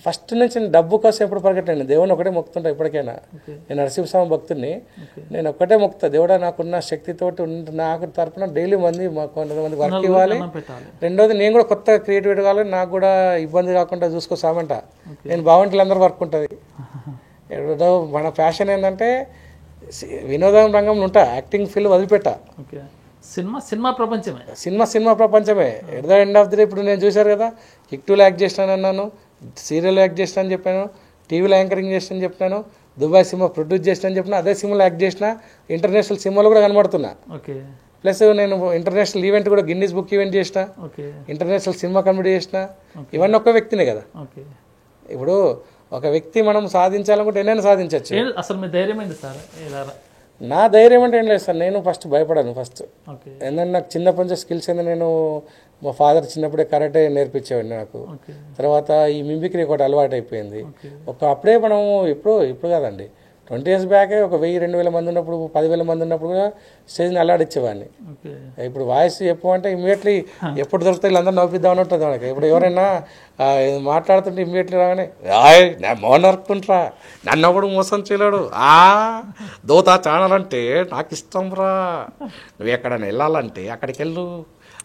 ఫస్ట్ నుంచి డబ్బు కోసం ఎప్పుడు పరిగెట్టండి, దేవుని ఒకటే మొక్కుతుంటా ఇప్పటికైనా. నేను నరసింహస్వామి భక్తుడిని, నేను ఒక్కటే మొక్కుతా, దేవుడా నాకున్న శక్తితోటి నాకు తరఫున డైలీ కొంతమంది వర్క్ ఇవ్వాలి. రెండోది నేను కూడా కొత్త క్రియేటివిటీ కావాలి, నాకు కూడా ఇబ్బంది కాకుండా చూసుకోసామంట. నేను బాగుంటే అందరూ వర్క్ ఉంటుంది. మన ప్యాషన్ ఏంటంటే వినోదం రంగంలో ఉంటా, యాక్టింగ్ ఫీల్డ్ వదిలిపెట్టా. సినిమా ప్రపంచమే, సినిమా ప్రపంచమే. At the end of the day ఇప్పుడు నేను చూశారు కదా, హిక్టూలో యాక్ట్ చేసినాను అన్నాను, సీరియల్లో యాక్ట్ చేసిన అని చెప్పాను, టీవీలో యాంకరింగ్ చేసిన అని చెప్పాను, దుబాయ్ సినిమా ప్రొడ్యూస్ చేసిన అని చెప్పిన, అదే సినిమాలో యాక్ట్ చేసిన, ఇంటర్నేషనల్ సినిమాలో కూడా కనబడుతున్నా. ప్లస్ నేను ఇంటర్నేషనల్ ఈవెంట్ కూడా గిన్నీస్ బుక్ ఈవెంట్ చేసిన, ఇంటర్నేషనల్ సినిమా కమిటీ చేసిన. ఇవన్నీ ఒక్క వ్యక్తినే కదా. ఇప్పుడు ఒక వ్యక్తి మనం సాధించాలనుకుంటే ఏదైనా సాధించవచ్చు. అసలు మీ ధైర్యం ఏంటి సార్? నా ధైర్యం అంటే ఏం లేదు సార్, నేను ఫస్ట్ భయపడాను. ఫస్ట్ ఏంటంటే నాకు చిన్నప్పటి నుంచి స్కిల్స్ ఏంటంటే నేను మా ఫాదర్ చిన్నప్పుడే కరాటే నేర్పించేవాడిని నాకు. తర్వాత ఈ మిమిక్రీ ఒకటి అలవాటు అయిపోయింది. అప్పుడే మనం ఇప్పుడు కాదండి, 20 years బ్యాకే ఒక 1000-2000 మంది ఉన్నప్పుడు, 10,000 మంది ఉన్నప్పుడు కూడా స్టేజ్ని అల్లాడిచ్చేవాడిని. ఇప్పుడు వాయిస్ చెప్పమంటే ఇమ్మీడియట్లీ ఎప్పుడు దొరికితే వీళ్ళందరూ నవ్విద్దామని ఉంటుంది మనకి. ఇప్పుడు ఎవరైనా మాట్లాడుతుంటే ఇమ్మీడియట్లీ రాగానే మౌన నరుకుంటారా, నన్ను ఒకడు మోసం చేయలేడు, దోతా ఛానల్ అంటే నాకు ఇష్టం రా, నువ్వు ఎక్కడైనా వెళ్ళాలంటే అక్కడికి వెళ్ళు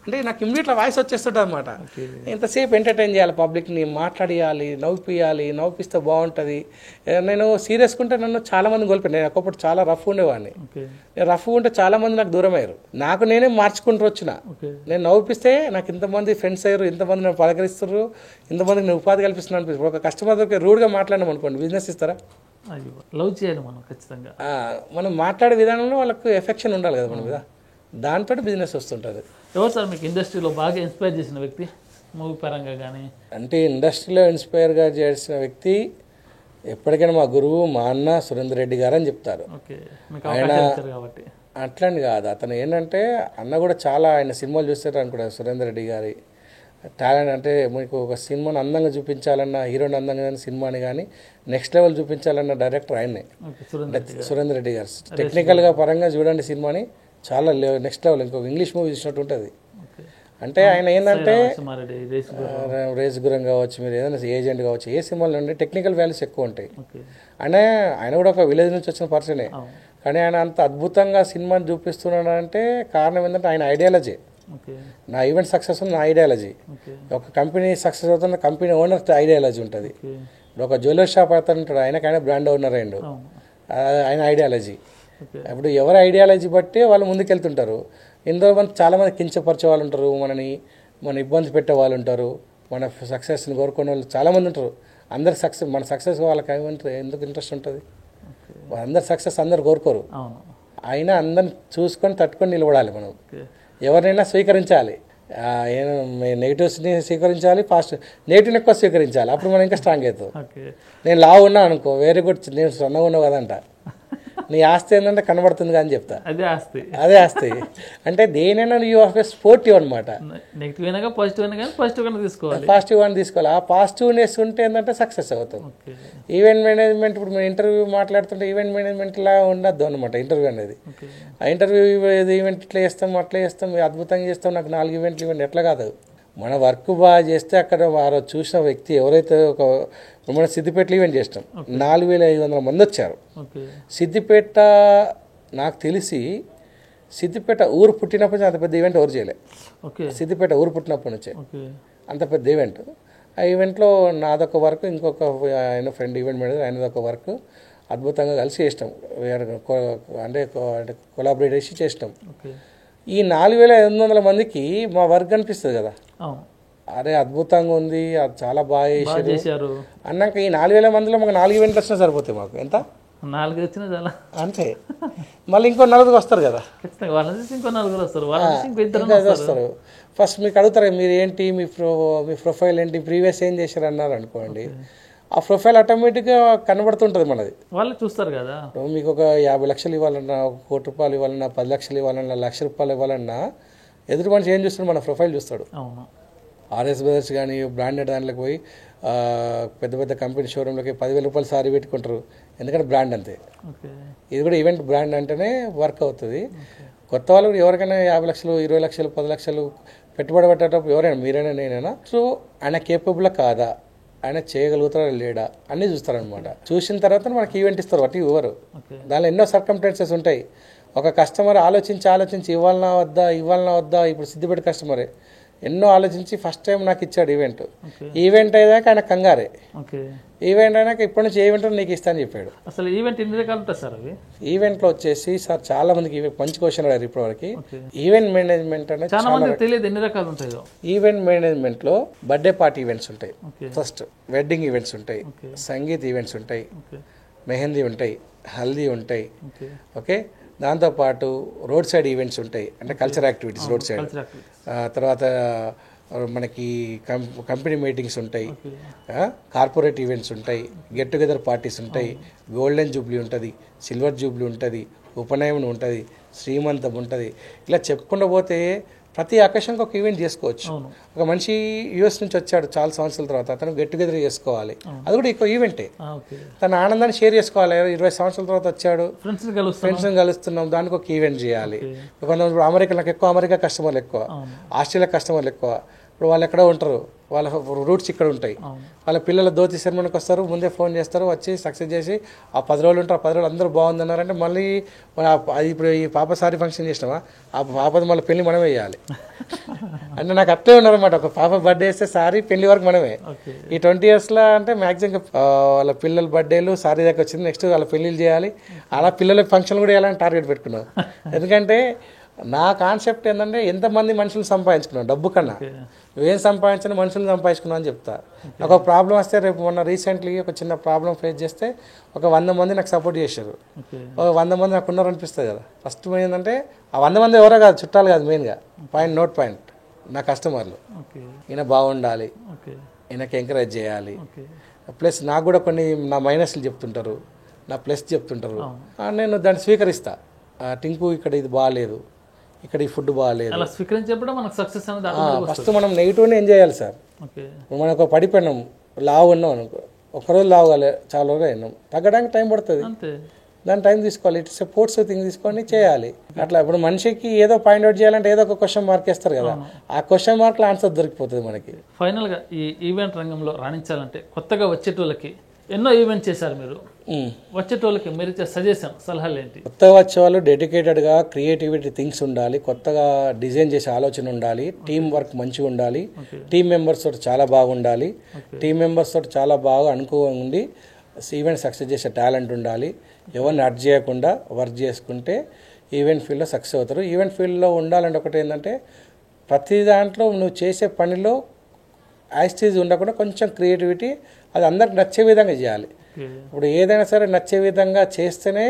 అంటే నాకు ఇమ్మీడియట్గా వాయిస్ వచ్చేస్తుంటుంది అనమాట. ఎంతసేపు ఎంటర్టైన్ చేయాలి, పబ్లిక్ని మాట్లాడియాలి, నవ్విపిస్తే బాగుంటుంది. నేను సీరియస్గా ఉంటే నన్ను చాలామంది కోల్పోయాను. నేను ఒకప్పుడు చాలా రఫ్ ఉండేవాడిని. నేను రఫ్గా ఉంటే చాలామంది నాకు దూరం అయ్యారు, నాకు నేనే మార్చుకుంటూ వచ్చిన. నేను నవ్విపిస్తే నాకు ఇంతమంది ఫ్రెండ్స్ అయ్యారు, ఇంతమంది నేను పలకరిస్తారు, ఇంతమందికి నేను ఉపాధి కల్పిస్తున్నాను అనిపిస్తుంది. ఒక కస్టమర్ దగ్గర రూడ్గా మాట్లాడినాం అనుకోండి, బిజినెస్ ఇస్తారా? లవ్ చేయాలి మనం ఖచ్చితంగా. మనం మాట్లాడే విధానంలో వాళ్ళకు ఎఫెక్షన్ ఉండాలి కదా మన మీద, దాంతో బిజినెస్ వస్తుంటుంది. ఎవరు సార్ మీకు ఇండస్ట్రీలో బాగా ఇన్స్పైర్ చేసిన వ్యక్తి మూవీ పరంగా కానీ? అంటే ఇండస్ట్రీలో ఇన్స్పైర్గా చేసిన వ్యక్తి ఎప్పటికైనా మా గురువు మా అన్న సురేందర్ రెడ్డి గారు అని చెప్తారు. ఆయన అట్లని కాదు, అతను ఏంటంటే అన్న కూడా చాలా ఆయన సినిమాలు చూస్తారు అనుకుంటా. సురేందర్ రెడ్డి గారి టాలెంట్ అంటే మీకు ఒక సినిమాని అందంగా చూపించాలన్న, హీరోని అందంగా సినిమాని కానీ నెక్స్ట్ లెవెల్ చూపించాలన్న డైరెక్టర్ ఆయనే, సురేందర్ రెడ్డి గారు. టెక్నికల్గా పరంగా చూడండి సినిమాని చాలా నెక్స్ట్ లెవెల్, ఇంకొక ఇంగ్లీష్ మూవీ చూసినట్టు ఉంటుంది. అంటే ఆయన ఏంటంటే రేస్ గురం కావచ్చు, మీరు ఏదైనా ఏజెంట్ కావచ్చు, ఏ సినిమాలో ఉంటే టెక్నికల్ వాల్యూస్ ఎక్కువ ఉంటాయి. ఆయన కూడా ఒక విలేజ్ నుంచి వచ్చిన పర్సనే, కానీ ఆయన అంత అద్భుతంగా సినిమాని చూపిస్తున్నాడు అంటే కారణం ఏంటంటే ఆయన ఐడియాలజీ. నా ఈవెంట్ సక్సెస్ నా ఐడియాలజీ, ఒక కంపెనీ సక్సెస్ అవుతున్న కంపెనీ ఓనర్ ఐడియాలజీ ఉంటుంది. ఇప్పుడు ఒక జ్యువెలరీ షాప్ అతను ఉంటాడు, ఆయనకైనా బ్రాండ్ ఓనర్ అయ్యిండు, ఆయన ఐడియాలజీ. ఇప్పుడు ఎవరి ఐడియాలజీ బట్టి వాళ్ళు ముందుకెళ్తుంటారు. ఇందులో మంది చాలామంది కించపరిచే వాళ్ళు ఉంటారు, మన ఇబ్బంది పెట్టే వాళ్ళు ఉంటారు, మన సక్సెస్ని కోరుకునే వాళ్ళు చాలామంది ఉంటారు. అందరికి సక్సెస్, మన సక్సెస్ వాళ్ళకి ఎందుకు ఇంట్రెస్ట్ ఉంటుంది? అందరు సక్సెస్ అందరు కోరుకోరు. అయినా అందరిని చూసుకొని తట్టుకొని నిలబడాలి. మనం ఎవరినైనా స్వీకరించాలి, నెగిటివ్స్ని స్వీకరించాలి, నెగిటివ్ని ఎక్కువ స్వీకరించాలి, అప్పుడు మనం ఇంకా స్ట్రాంగ్ అవుతాం. నేను లావు ఉన్నా అనుకో, వెరీ గుడ్, నేను సన్నగా ఉన్నావు కదంట, నీ ఆస్తి ఏంటంటే కనబడుతుంది కానీ చెప్తా, అదే ఆస్తి. అంటే దేనైనా యూ ఆఫ్ స్పోర్టివ్ అనమాట. పాజిటివ్ అని తీసుకోవాలి. ఆ పాజిటివ్నెస్ ఉంటే ఏంటంటే సక్సెస్ అవుతాం. ఈవెంట్ మేనేజ్మెంట్, ఇప్పుడు మేము ఇంటర్వ్యూ మాట్లాడుతుంటే ఈవెంట్ మేనేజ్మెంట్లా ఉండద్దు అనమాట ఇంటర్వ్యూ అనేది. ఆ ఇంటర్వ్యూ ఈవెంట్ ఇట్లా చేస్తాం, అట్లా చేస్తాం, అద్భుతంగా చేస్తాం, నాకు 4 ఈవెంట్లు ఈవెంట్ ఎట్లా కాదు. మన వర్క్ బాగా చేస్తే అక్కడ వారు చూసిన వ్యక్తి ఎవరైతే మన సిద్దిపేటలో ఈవెంట్ చేస్తాం, 4500 మంది వచ్చారు. సిద్దిపేట నాకు తెలిసి సిద్దిపేట ఊరు పుట్టినప్పటి నుంచి అంత పెద్ద ఈవెంట్ ఎవరు చేయలే. ఓకే. సిద్దిపేట ఊరు పుట్టినప్పటి నుంచే ఓకే. అంత పెద్ద ఈవెంట్. ఆ ఈవెంట్లో నాదొక వర్క్, ఇంకొక ఆయన ఫ్రెండ్ ఈవెంట్ మేనేజర్ ఆయనదొక వర్క్ అద్భుతంగా కలిసి చేసినాం. అంటే కొలాబరేట్ చేసి చేసినాం. ఈ 4500 మందికి మా వర్క్ అనిపిస్తుంది కదా, అరే అద్భుతంగా ఉంది, అది చాలా బాగా చేశారు అన్నాక ఈ 4000 మందిలో మాకు 4 ఈవెంట్లు వచ్చినా సరిపోతాయి. మాకు ఎంత 4 వచ్చినా చాలా అంతే. మళ్ళీ ఇంకో 4 వస్తారు కదా, ఇంకో 4 వస్తారు. ఫస్ట్ మీకు అడుగుతారు మీరు ఏంటి, మీ ప్రొఫైల్ ఏంటి, ప్రీవియస్ ఏం చేశారు అన్నారు అనుకోండి, ఆ ప్రొఫైల్ ఆటోమేటిక్గా కనబడుతుంటుంది మనది, వాళ్ళు చూస్తారు కదా. మీకు ఒక 50 లక్షలు ఇవ్వాలన్నా, 1 కోటి రూపాయలు ఇవ్వాలన్నా, 10 లక్షలు ఇవ్వాలన్నా, 1 లక్ష రూపాయలు ఇవ్వాలన్నా ఎదురు మనిషి ఏం చూస్తాడు, మన ప్రొఫైల్ చూస్తాడు. ఆర్ఎస్ బ్రదర్స్ కానీ బ్రాండెడ్ దాంట్లోకి పోయి పెద్ద పెద్ద కంపెనీ షోరూంలోకి 10,000 రూపాయలు సారీ పెట్టుకుంటారు, ఎందుకంటే బ్రాండ్ అంతే. ఇది కూడా ఈవెంట్ బ్రాండ్ అంటేనే వర్క్ అవుతుంది. కొత్త వాళ్ళు కూడా ఎవరికైనా 50 లక్షలు, 20 లక్షలు, 10 లక్షలు పెట్టుబడి పెట్టేటప్పుడు ఎవరైనా మీరైనా నేనైనా సో ఆయన కేపబుల్ కాదా, ఆయన చేయగలుగుతారా లేడా అన్నీ చూస్తారనమాట. చూసిన తర్వాత మనకి ఈవెంట్ ఇస్తారు, వాటి ఇవ్వరు. దానిలో ఎన్నో సర్కమ్స్టాన్సెస్ ఉంటాయి. ఒక కస్టమర్ ఆలోచించి ఇవ్వాలన్నా వద్దా, ఇప్పుడు సిద్దిపేట కస్టమరే ఎన్నో ఆలోచించి ఫస్ట్ టైం నాకు ఇచ్చాడు ఈవెంట్. ఈవెంట్ అయ్యాక ఆయన కంగారే, ఈవెంట్ అయినాక ఇప్పటి నుంచి ఈవెంట్ నీకు ఇస్తాను చెప్పాడు. అసలు ఈవెంట్ ఎన్ని రకాలు ఉంటాయి సార్? అవి ఈవెంట్లో వచ్చేసి సార్ చాలా మందికి మంచి క్వశ్చన్ అడిగారు ఇప్పటివరకు. ఈవెంట్ మేనేజ్మెంట్ అనేది చాలా మందికి తెలియదు ఎన్ని రకాలు ఉంటాయో. ఈవెంట్ మేనేజ్మెంట్ లో బర్త్డే పార్టీ ఈవెంట్స్ ఉంటాయి, ఫస్ట్ వెడ్డింగ్ ఈవెంట్స్ ఉంటాయి, సంగీత్ ఈవెంట్స్ ఉంటాయి, మెహందీ ఉంటాయి, హల్దీ ఉంటాయి. ఓకే, దాంతోపాటు రోడ్ సైడ్ ఈవెంట్స్ ఉంటాయి, అంటే కల్చర్ యాక్టివిటీస్ రోడ్ సైడ్. తర్వాత మనకి కంపెనీ మీటింగ్స్ ఉంటాయి, కార్పొరేట్ ఈవెంట్స్ ఉంటాయి, గెట్ టుగెదర్ పార్టీస్ ఉంటాయి, గోల్డెన్ జూబ్లీ ఉంటుంది, సిల్వర్ జూబ్లీ ఉంటుంది, ఉపనయనం ఉంటుంది, శ్రీమంతం ఉంటుంది. ఇలా చెప్పుకుంటూ పోతే ప్రతి అకేషన్కి ఒక ఈవెంట్ చేసుకోవచ్చు. ఒక మనిషి యూఎస్ నుంచి వచ్చాడు చాలా సంవత్సరాల తర్వాత, అతను గెట్ టుగెదర్ చేసుకోవాలి, అది కూడా ఎక్కువ ఈవెంటే. తన ఆనందాన్ని షేర్ చేసుకోవాలి. 20 సంవత్సరాల తర్వాత వచ్చాడు, ఫ్రెండ్స్ని కలుస్తున్నాం, దానికి ఒక ఈవెంట్ చేయాలి. కొంతమంది అమెరికా, నాకు ఎక్కువ అమెరికా కస్టమర్లు ఎక్కువ, ఆస్ట్రేలియా కస్టమర్లు ఎక్కువ. ఇప్పుడు వాళ్ళు ఎక్కడో ఉంటారు, వాళ్ళ రూట్స్ ఇక్కడ ఉంటాయి. వాళ్ళ పిల్లల ధోతి సెరమనీకి వస్తారు, ముందే ఫోన్ చేస్తారు, వచ్చి సక్సెస్ చేసి ఆ 10 రోజులు ఉంటారు. 10 రోజులు అందరూ బాగుందన్నారంటే మళ్ళీ అది ఇప్పుడు ఈ పాప సారీ ఫంక్షన్ చేసినామా, ఆ పాపది మళ్ళీ పెళ్లి మనమే చేయాలి అంటే నాకు అట్లే ఉన్నారనమాట. ఒక పాప బర్త్డే వేస్తే సారీ, పెళ్లి వరకు మనమే. ఈ 20 yearsలో అంటే మ్యాక్సిమం వాళ్ళ పిల్లల బర్త్డేలు సారీ దగ్గర వచ్చింది, నెక్స్ట్ వాళ్ళ పెళ్ళిళ్ళు చేయాలి, అలా పిల్లల ఫంక్షన్ కూడా చేయాలని టార్గెట్ పెట్టుకున్నాం. ఎందుకంటే నా కాన్సెప్ట్ ఏంటంటే ఎంతమంది మనుషులు సంపాదించుకున్నాం డబ్బు కన్నా, నువ్వేం సంపాదించిన మనుషులు సంపాదించుకున్నావు అని చెప్తా. నాకు ఒక ప్రాబ్లం వస్తే, రేపు మొన్న రీసెంట్లీ ఒక చిన్న ప్రాబ్లం ఫేస్ చేస్తే ఒక 100 మంది నాకు సపోర్ట్ చేశారు. ఒక 100 మంది నాకు ఉన్నారు అనిపిస్తుంది కదా. ఫస్ట్ ఏంటంటే ఆ 100 మంది ఎవరో కాదు, చుట్టాలు కాదు, మెయిన్గా పాయింట్ నా కస్టమర్లు. ఈయన బాగుండాలి, ఈయనకి ఎంకరేజ్ చేయాలి, ప్లస్ నాకు కూడా కొన్ని నా మైనస్లు చెప్తుంటారు, నా ప్లస్ చెప్తుంటారు, నేను దాన్ని స్వీకరిస్తా. టింకు ఇక్కడ ఇది బాగాలేదు, ఇక్కడ ఈ ఫుడ్ బాగాలేదు, ఫస్ట్ మనం నెగిటివ్ని ఏం చేయాలి సార్. మనం ఒక పడిపోయినాం, లావు ఉన్నాం అనుకో, ఒక్కరోజు లావు కాలే, చాలా రోజులు అయినాం, తగ్గడానికి టైం పడుతుంది, దాని టైం తీసుకోవాలి. ఇట్స్ స్పోర్ట్స్ థింగ్ తీసుకొని చేయాలి. అట్లా ఇప్పుడు మనిషికి ఏదో పాయింట్ అవుట్ చేయాలంటే ఏదో ఒక క్వశ్చన్ మార్క్ వేస్తారు కదా, ఆ క్వశ్చన్ మార్క్లో ఆన్సర్ దొరికిపోతుంది మనకి. ఫైనల్గా ఈ ఈవెంట్ రంగంలో రాణించాలంటే కొత్తగా వచ్చేటోళ్ళకి ఎన్నో ఈవెంట్ చేశారు మీరు, వచ్చేటోళ్ళకి మీరు ఇచ్చే సజెషన్, సలహాలు ఏంటి? కొత్తగా వచ్చేవాళ్ళు డెడికేటెడ్గా క్రియేటివిటీ థింగ్స్ ఉండాలి, కొత్తగా డిజైన్ చేసే ఆలోచన ఉండాలి, టీం వర్క్ మంచిగా ఉండాలి, టీం మెంబర్స్ తోటి చాలా బాగుండాలి, టీం మెంబర్స్ తోటి చాలా బాగా అనుకూలంగా ఉండి ఈవెంట్ సక్సెస్ చేసే టాలెంట్ ఉండాలి. ఎవరిని అర్జ్ చేయకుండా వర్క్ చేసుకుంటే ఈవెంట్ ఫీల్డ్లో సక్సెస్ అవుతారు. ఈవెంట్ ఫీల్డ్లో ఉండాలంటే ఒకటి ఏంటంటే ప్రతి దాంట్లో నువ్వు చేసే పనిలో యాస్టీజ్ ఉండకుండా కొంచెం క్రియేటివిటీ, అది అందరికి నచ్చే విధంగా చేయాలి. ఇప్పుడు ఏదైనా సరే నచ్చే విధంగా చేస్తేనే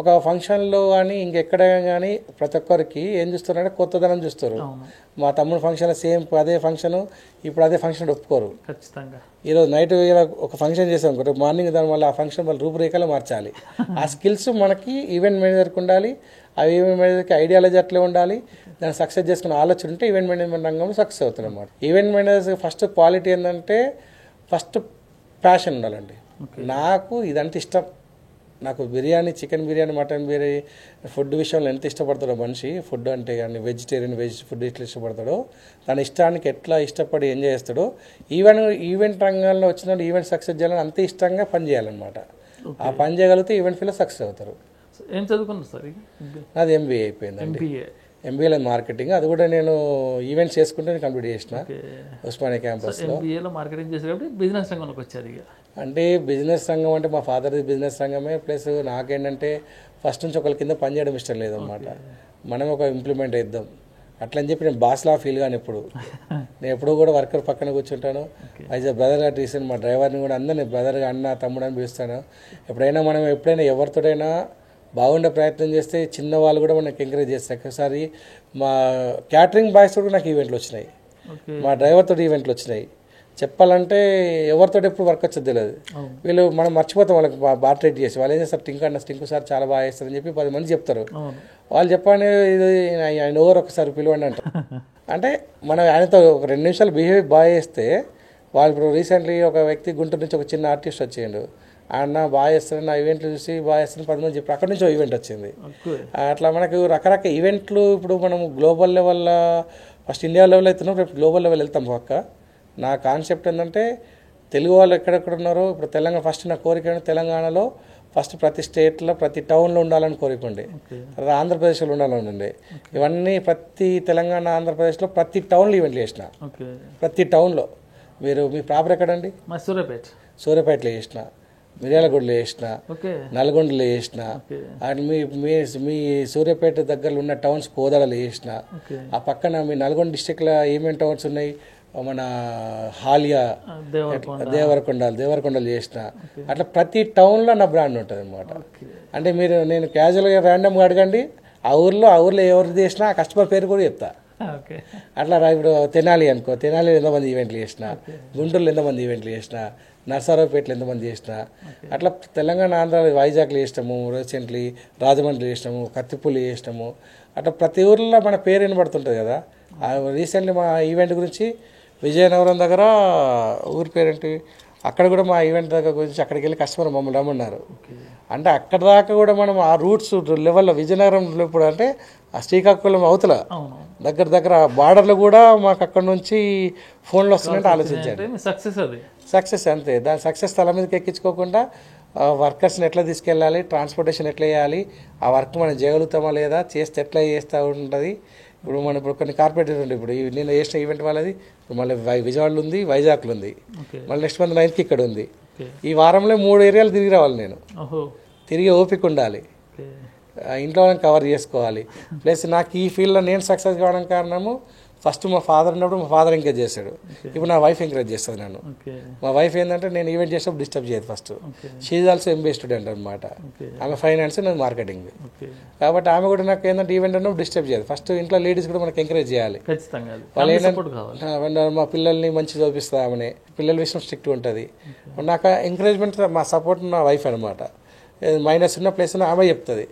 ఒక ఫంక్షన్లో కానీ ఇంకెక్కడ కానీ ప్రతి ఒక్కరికి ఏం చూస్తారంటే కొత్తదనం చూస్తారు. మా తమ్ముడు ఫంక్షన్లో సేమ్ అదే ఫంక్షను, ఇప్పుడు అదే ఫంక్షన్ ఒప్పుకోరు. ఖచ్చితంగా ఈరోజు నైట్ ఒక ఫంక్షన్ చేసాం, రేపు మార్నింగ్ దాని వల్ల ఆ ఫంక్షన్ వాళ్ళ రూపురేఖలు మార్చాలి. ఆ స్కిల్స్ మనకి ఈవెంట్ మేనేజర్కి ఉండాలి, ఆ ఈవెంట్ మేనేజర్కి ఐడియాలజీ అట్లే ఉండాలి, దాన్ని సక్సెస్ చేసుకునే ఆలోచన ఉంటే ఈవెంట్ మేనేజ్మెంట్ రంగంలో సక్సెస్ అవుతుంది అన్నమాట. ఈవెంట్ మేనేజర్ ఫస్ట్ క్వాలిటీ ఏంటంటే ఫస్ట్ ప్యాషన్ ఉండాలండి. నాకు ఇదంటే ఇష్టం, నాకు biryani, chicken biryani, mutton biryani, food విషయంలో ఎంత ఇష్టపడతాడో మనిషి, ఫుడ్ అంటే కానీ వెజిటేరియన్ వెజ్ ఫుడ్ ఎట్లా ఇష్టపడతాడో, తన ఇష్టానికి ఎట్లా ఇష్టపడి ఎంజాయ్ చేస్తాడో, ఈవెంట్ రంగంలో వచ్చిన ఈవెంట్ సక్సెస్ చేయాలని అంతే ఇష్టంగా పని చేయాలన్నమాట. ఆ పని చేయగలిగితే ఈవెంట్ ఫీల్డ్లో సక్సెస్ అవుతారు. సో ఏం చదువుకున్నారు సార్? నాది ఎంబీఏ అయిపోయిందండి. ఎంబీఏ, ఎంబీఏలో మార్కెటింగ్. అది కూడా నేను ఈవెంట్స్ చేసుకుంటే కంప్లీట్ చేసిన ఉస్మానియా క్యాంపస్లో. ఎంబీఏలో మార్కెటింగ్ చేసేటప్పుడు బిజినెస్ రంగంలోకి వచ్చారు. ఇక అంటే బిజినెస్ రంగం అంటే మా ఫాదర్ది బిజినెస్ రంగమే, ప్లస్ నాకేంటంటే ఫస్ట్ నుంచి ఒకరి కింద పనిచేయడం ఇష్టం లేదన్నమాట. మనం ఒక ఇంప్లిమెంట్ చేద్దాం అట్లని చెప్పి నేను బాస్లా ఫీల్ గాను ఎప్పుడు. నేను ఎప్పుడు కూడా వర్కర్ పక్కన కూర్చుంటాను. యాజ్ అ బ్రదర్గా ట్రీసాను. మా డ్రైవర్ని కూడా అందరినీ బ్రదర్గా, అన్న, తమ్ముడు అని పిలుస్తాను. ఎప్పుడైనా ఎవరితోడైనా బాగుండే ప్రయత్నం చేస్తే చిన్న వాళ్ళు కూడా మనకి ఎంకరేజ్ చేస్తారు. ఒకసారి మా క్యాటరింగ్ బాయ్స్ కూడా నాకు ఈవెంట్లు వచ్చినాయి, మా డ్రైవర్ తోటి ఈవెంట్లు వచ్చినాయి. చెప్పాలంటే ఎవరితో ఎప్పుడు వర్క్ వచ్చేది తెలియదు. వీళ్ళు మనం మర్చిపోతాం వాళ్ళకి బాగా ట్రీట్ చేసి. వాళ్ళు ఏం చేస్తారు, టింకు సార్ చాలా బాగా చేస్తారని చెప్పి 10 మంది చెప్తారు. వాళ్ళు చెప్పండి ఇది ఆయన ఓవర్ ఒకసారి పిలవండి అంటారు. అంటే మనం ఆయనతో ఒక 2 నిమిషాలు బిహేవ్ బాగా చేస్తే వాళ్ళు ఇప్పుడు రీసెంట్లీ ఒక వ్యక్తి గుంటూరు నుంచి ఒక చిన్న ఆర్టిస్ట్ వచ్చేయండు. ఆయన బాగా చేస్తారని నా ఈవెంట్లు చూసి బాగా చేస్తారని 10 మంది చెప్పి అక్కడి నుంచి ఈవెంట్ వచ్చింది. అట్లా మనకు రకరకాల ఈవెంట్లు ఇప్పుడు మనం గ్లోబల్ లెవెల్లో ఫస్ట్ ఇండియా లెవెల్ అవుతున్నాం, రేపు గ్లోబల్ లెవెల్ వెళ్తాం పక్క. నా కాన్సెప్ట్ ఏంటంటే తెలుగు వాళ్ళు ఎక్కడెక్కడ ఉన్నారో ఇప్పుడు తెలంగాణ ఫస్ట్ నా కోరిక తెలంగాణలో ఫస్ట్ ప్రతి స్టేట్లో ప్రతి టౌన్లో ఉండాలని కోరిక ఉండే, తర్వాత ఆంధ్రప్రదేశ్లో ఉండాలని ఉండే. ఇవన్నీ ప్రతి తెలంగాణ ఆంధ్రప్రదేశ్లో ప్రతి టౌన్లో ఈవెంట్లు చేసిన. ప్రతి టౌన్లో మీ ప్రాపర్ ఎక్కడండి? సూర్యాపేటలో చేసిన, మిర్యాలగూడలో చేసిన, నల్గొండలో చేసిన, మీ సూర్యాపేట దగ్గరలో ఉన్న టౌన్స్ కోదాడలో చేసిన. ఆ పక్కన మీ నల్గొండ డిస్టిక్లో ఏమేమి టౌన్స్ ఉన్నాయి, మన హాలియా, దేవరకొండలు చేసిన. అట్లా ప్రతి టౌన్లో నా బ్రాండ్ ఉంటుంది అనమాట. అంటే నేను క్యాజువల్గా ర్యాండమ్గా అడగండి, ఆ ఊర్లో ఎవరు చేసినా ఆ కస్టమర్ పేరు కూడా చెప్తా. అట్లా ఇప్పుడు తెనాలి అనుకో, తెనాలిలో ఎంతమంది ఈవెంట్లు చేసిన, గుంటూరులో ఎంతమంది ఈవెంట్లు చేసిన, నర్సారావుపేటలో ఎంతమంది చేసిన. అట్లా తెలంగాణ, ఆంధ్ర, వైజాగ్లో చేసినాము, రీసెంట్లీ రాజమండ్రి చేసినాము, కత్తిపూలి చేసినాము. అట్లా ప్రతి ఊర్లో మన పేరు వినబడుతుంటుంది కదా. రీసెంట్లీ మా ఈవెంట్ గురించి విజయనగరం దగ్గర ఊరి పేరేంటి, అక్కడ కూడా మా ఈవెంట్ దగ్గర గురించి అక్కడికి వెళ్ళి కస్టమర్ మమ్మల్ని రమ్మన్నారు. అంటే అక్కడ దాకా కూడా మనం ఆ రూట్స్ లెవెల్లో విజయనగరంలో ఇప్పుడు అంటే ఆ శ్రీకాకుళం అవతల దగ్గర బార్డర్లో కూడా మాకు అక్కడ నుంచి ఫోన్లు వస్తున్నాయంటే ఆలోచించారు. సక్సెస్ అంతే. దాని సక్సెస్ తల మీదకి ఎక్కించుకోకుండా వర్కర్స్ని ఎట్లా తీసుకెళ్ళాలి, ట్రాన్స్పోర్టేషన్ ఎట్లా చేయాలి, ఆ వర్క్ మనం చేయగలుగుతామా లేదా, చేస్తే ఎట్లా చేస్తూ ఉంటుంది. ఇప్పుడు కొన్ని కార్పొరేటర్ ఉంది. ఇప్పుడు నేను చేసిన ఈవెంట్ వాళ్ళది మళ్ళీ విజయవాడలో ఉంది, వైజాగ్లో ఉంది, మళ్ళీ నెక్స్ట్ మంత్ 9th ఇక్కడ ఉంది. ఈ వారంలో 3 ఏరియాలు తిరిగి రావాలి. నేను తిరిగి ఓపిక ఉండాలి, ఇంట్లో వాళ్ళని కవర్ చేసుకోవాలి. ప్లస్ నాకు ఈ ఫీల్డ్లో నేను సక్సెస్ కావడం కారణము ఫస్ట్ మా ఫాదర్ ఉన్నప్పుడు మా ఫాదర్ ఎంకరేజ్ చేశాడు. ఇప్పుడు నా వైఫ్ ఎంకరేజ్ చేస్తుంది నన్ను. మా వైఫ్ ఏంటంటే నేను ఈవెంట్ చేసినప్పుడు డిస్టర్బ్ చేయదు. First she is also MBA student అనమాట. ఆమె ఫైనాన్స్, నేను మార్కెటింగ్. కాబట్టి ఆమె కూడా నాకు ఏంటంటే ఈవెంట్ అన్నప్పుడు డిస్టర్బ్ చేయదు. ఫస్ట్ ఇంట్లో లేడీస్ కూడా మనకి ఎంకరేజ్ చేయాలి. వాళ్ళు ఏంటంటే మా పిల్లల్ని మంచి చదివిస్తామని, పిల్లల విషయం స్ట్రిక్ట్ ఉంటుంది. నాకు ఎంకరేజ్మెంట్, మా సపోర్ట్ నా వైఫ్ అనమాట. మైనస్ ఉన్న ప్లేస్ ఆమె చెప్తుంది.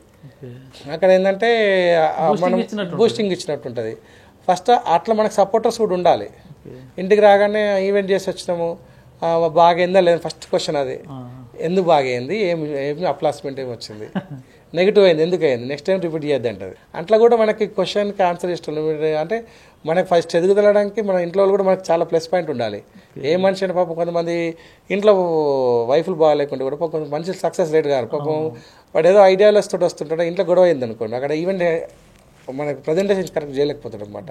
అక్కడ ఏంటంటే మనం బూస్టింగ్ ఇచ్చినట్టు ఉంటుంది. ఫస్ట్ అట్లా మనకు సపోర్టర్స్ కూడా ఉండాలి. ఇంటికి రాగానే ఈవెంట్ చేసి వచ్చినాము, బాగైందా లేదా ఫస్ట్ క్వశ్చన్ అది. ఎందుకు బాగైంది, ఏమి అప్లాస్మెంట్ ఏమి వచ్చింది, నెగిటివ్ అయింది, ఎందుకు అయింది, నెక్స్ట్ టైం రిపీట్ చేయద్దు అంటది. అట్లా కూడా మనకి క్వశ్చన్కి ఆన్సర్ ఇష్టం. అంటే మనకి ఫస్ట్ ఎదుగుదలడానికి మన ఇంట్లో కూడా మనకు చాలా ప్లస్ పాయింట్ ఉండాలి. ఏ మనిషి అంటే పాపం కొంతమంది ఇంట్లో వైఫ్లు బాగాలేకుండా కూడా కొంత మనిషి సక్సెస్ రేట్ కాదు. పాపం వాడు ఏదో ఐడియాలస్ తోటి వస్తుంటాడు, ఇంట్లో గొడవ అయింది అనుకోండి, అక్కడ ఈవెంట్ మనకు ప్రజెంటేషన్ కరెక్ట్ చేయలేకపోతాడు అనమాట.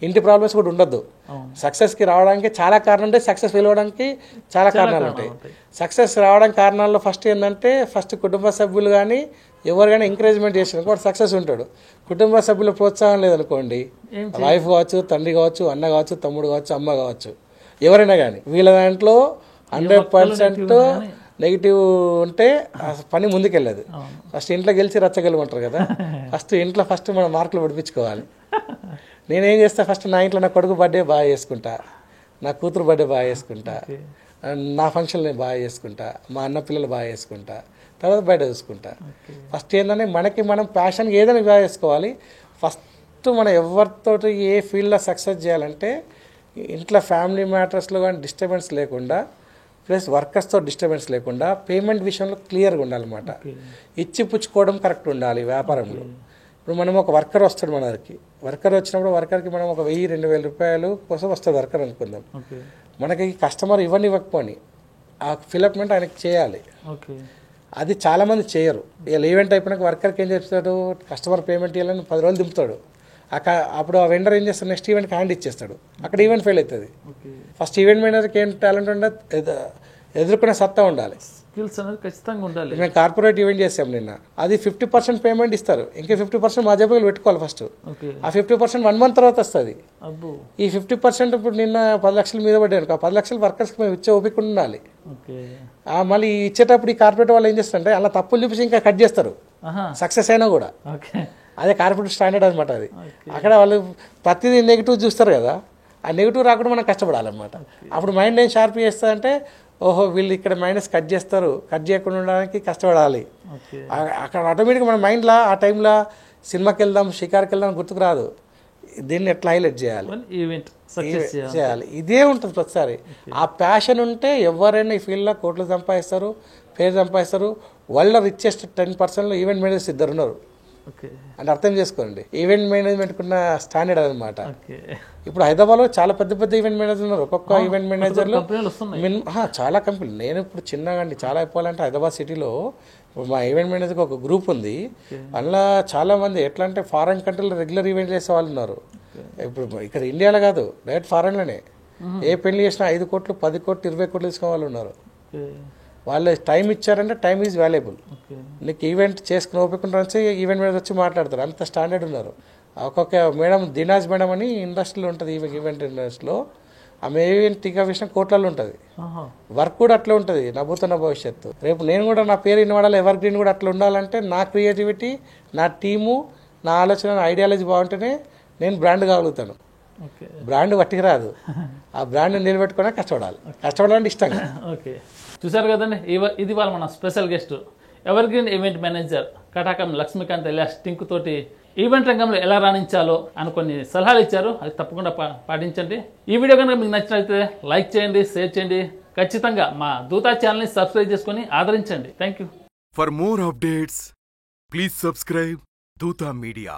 ఇంటి ప్రాబ్లమ్స్ కూడా ఉండొద్దు. సక్సెస్కి రావడానికి చాలా కారణం ఉంటాయి, సక్సెస్ వెళ్ళడానికి చాలా కారణాలు ఉంటాయి. సక్సెస్ రావడానికి కారణాల్లో ఫస్ట్ ఏంటంటే ఫస్ట్ కుటుంబ సభ్యులు కానీ ఎవరు కానీ ఎంకరేజ్మెంట్ చేసిన వాడు సక్సెస్ ఉంటాడు. కుటుంబ సభ్యుల ప్రోత్సాహం లేదనుకోండి, వైఫ్ కావచ్చు, తండ్రి కావచ్చు, అన్న కావచ్చు, తమ్ముడు కావచ్చు, అమ్మ కావచ్చు, ఎవరైనా కానీ వీళ్ళ దాంట్లో 100% నెగిటివ్ ఉంటే పని ముందుకెళ్ళదు. ఫస్ట్ ఇంట్లో గెలిచి రచ్చగలమంటారు కదా. ఫస్ట్ మనం మార్కులు పడిపించుకోవాలి. నేనేం చేస్తా, ఫస్ట్ నా ఇంట్లో నా కొడుకు బర్త్డే బాగా చేసుకుంటా, నా కూతురు బర్త్డే బాగా చేసుకుంటా, నా ఫంక్షన్ నేను బాగా చేసుకుంటా, మా అన్న పిల్లలు బాగా చేసుకుంటా, తర్వాత బయట చూసుకుంటా. ఫస్ట్ ఏంటంటే మనం ప్యాషన్గా ఏదైనా బాగా చేసుకోవాలి. ఫస్ట్ మనం ఎవరితోటి ఏ ఫీల్డ్లో సక్సెస్ చేయాలంటే ఇంట్లో ఫ్యామిలీ మ్యాటర్స్లో కానీ డిస్టర్బెన్స్ లేకుండా, ప్లస్ వర్కర్స్తో డిస్టర్బెన్స్ లేకుండా, పేమెంట్ విషయంలో క్లియర్గా ఉండాలన్నమాట. ఇచ్చి పుచ్చుకోవడం కరెక్ట్ ఉండాలి వ్యాపారంలో. ఇప్పుడు మనం ఒక వర్కర్ వస్తాడు మన దగ్గరికి, వర్కర్ వచ్చినప్పుడు వర్కర్కి మనం ఒక 1000-2000 రూపాయలు కోసం వస్తుంది వర్కర్ అనుకుందాం. మనకి కస్టమర్ ఇవ్వకపోని ఆ ఫిలప్మెంట్ ఆయనకి చేయాలి. అది చాలామంది చేయరు. వీళ్ళు ఈవెంట్ అయిపోయినాక వర్కర్కి ఏం చేస్తాడు, కస్టమర్ పేమెంట్ ఇవ్వాలని 10 రోజులు దింపుతాడు. అప్పుడు ఆ వెండర్ ఏం చేస్తాడు, నెక్స్ట్ ఈవెంట్కి హ్యాండ్ ఇచ్చేస్తాడు. అక్కడ ఈవెంట్ ఫెయిల్ అవుతుంది. ఫస్ట్ ఈవెంట్ మేనేజర్కి ఏం టాలెంట్ ఉండదు, ఎదుర్కొనే సత్తా ఉండాలి, స్కిల్స్ అనేది ఖచ్చితంగా ఉండాలి. మేము కార్పొరేట్ ఈవెంట్ చేసాం నిన్న, అది 50% పేమెంట్ ఇస్తారు, ఇంకా 50% మా జబ్బులు పెట్టుకోవాలి ఫస్ట్. ఆ 50% 1 month తర్వాత వస్తుంది. ఈ 50% ఇప్పుడు నిన్న 10 లక్షల మీద పడ్డాను, ఆ 10 లక్షలు వర్కర్స్కి మేము ఇచ్చే ఓపిక ఉండాలి. మళ్ళీ ఇచ్చేటప్పుడు ఈ కార్పొరేట్ వాళ్ళు ఏం చేస్తారంటే అలా తప్పులు చూపించి ఇంకా కట్ చేస్తారు, సక్సెస్ అయినా కూడా. అదే కార్పొరేట్ స్టాండర్డ్ అనమాట. అది అక్కడ వాళ్ళు ప్రతిదీ నెగిటివ్ చూస్తారు కదా, ఆ నెగిటివ్ రాకుండా మనం కష్టపడాలన్నమాట. అప్పుడు మైండ్ ఏం షార్ప్ చేస్తుందంటే, ఓహో వీళ్ళు ఇక్కడ మైనస్ కట్ చేస్తారు, కట్ చేయకుండా ఉండడానికి కష్టపడాలి. అక్కడ ఆటోమేటిక్గా మన మైండ్లో ఆ టైంలో సినిమాకి వెళ్దాం, షికార్కి వెళ్దాం గుర్తుకు రాదు, దీన్ని ఎట్లా హైలైట్ చేయాలి, చేయాలి, ఇదే ఉంటుంది ప్రతిసారి. ఆ ప్యాషన్ ఉంటే ఎవరైనా ఈ ఫీల్డ్లో కోట్లు సంపాదిస్తారు, పేరు సంపాదిస్తారు. వరల్డ్లో రిచెస్ట్ 10%లో ఈవెంట్ మేనేజర్స్ 2 ఉన్నారు అంటే అర్థం చేసుకోండి. ఈవెంట్ మేనేజ్మెంట్ ఉన్న స్టాండర్డ్ అనమాట. ఇప్పుడు హైదరాబాద్లో చాలా పెద్ద పెద్ద ఈవెంట్ మేనేజర్ ఉన్నారు. ఒక్కొక్క ఈవెంట్ మేనేజర్లు చాలా కంపెనీలు. నేను ఇప్పుడు చిన్నగా అండి, చాలా అయిపోవాలంటే హైదరాబాద్ సిటీలో మా ఈవెంట్ మేనేజర్కి ఒక గ్రూప్ ఉంది. అందులో చాలా మంది ఎట్లా అంటే ఫారెన్ కంట్రీలో రెగ్యులర్ ఈవెంట్ చేసే వాళ్ళు ఉన్నారు. ఇప్పుడు ఇక్కడ ఇండియాలో కాదు, డైరెక్ట్ ఫారెన్లోనే ఏ పెళ్లి చేసినా 5 కోట్లు 10 కోట్లు 20 కోట్లు తీసుకునే వాళ్ళు ఉన్నారు. వాళ్ళు టైం ఇచ్చారంటే టైం ఈజ్ వాల్యుబుల్. నీకు ఈవెంట్ చేసుకుని ఓపిక వచ్చి ఈవెంట్ మీద వచ్చి మాట్లాడతారు, అంత స్టాండర్డ్ ఉన్నారు. ఒక్కొక్క మేడం దినాజ్ మేడం అని ఇండస్ట్రీలో ఉంటుంది, ఈవెంట్ ఇండస్ట్రీలో. ఆమె ఈవెంట్ టీకా విషయం కోట్లలో ఉంటుంది. వర్క్ కూడా అట్లా ఉంటుంది, నవ్వుతున్న భవిష్యత్తు. రేపు నేను కూడా నా పేరు ఇన్వాడాలి, ఎవర్ గ్రీన్ కూడా అట్లా ఉండాలంటే నా క్రియేటివిటీ, నా టీము, నా ఆలోచన, నా ఐడియాలజీ బాగుంటేనే నేను బ్రాండ్ కాగలుగుతాను. బ్రాండ్ వట్టికి రాదు, ఆ బ్రాండ్ నిలబెట్టుకునే కష్టపడాలంటే ఇష్టంగా. ఓకే, చూసారు కదండి, ఇది వాళ్ళ మన special guest evergreen event manager Katakam Lakshmikanth alias Tinku తోటి ఈవెంట్ రంగంలో ఎలా రాణించాలో అని కొన్ని సలహాలు ఇచ్చారు. అది తప్పకుండా పాటించండి. ఈ వీడియో కనుక మీకు నచ్చినట్లయితే లైక్ చేయండి, షేర్ చేయండి. ఖచ్చితంగా మా దూతా ఛానల్ని సబ్స్క్రైబ్ చేసుకొని ఆదరించండి. Thank you. For more updates please subscribe Dootha media.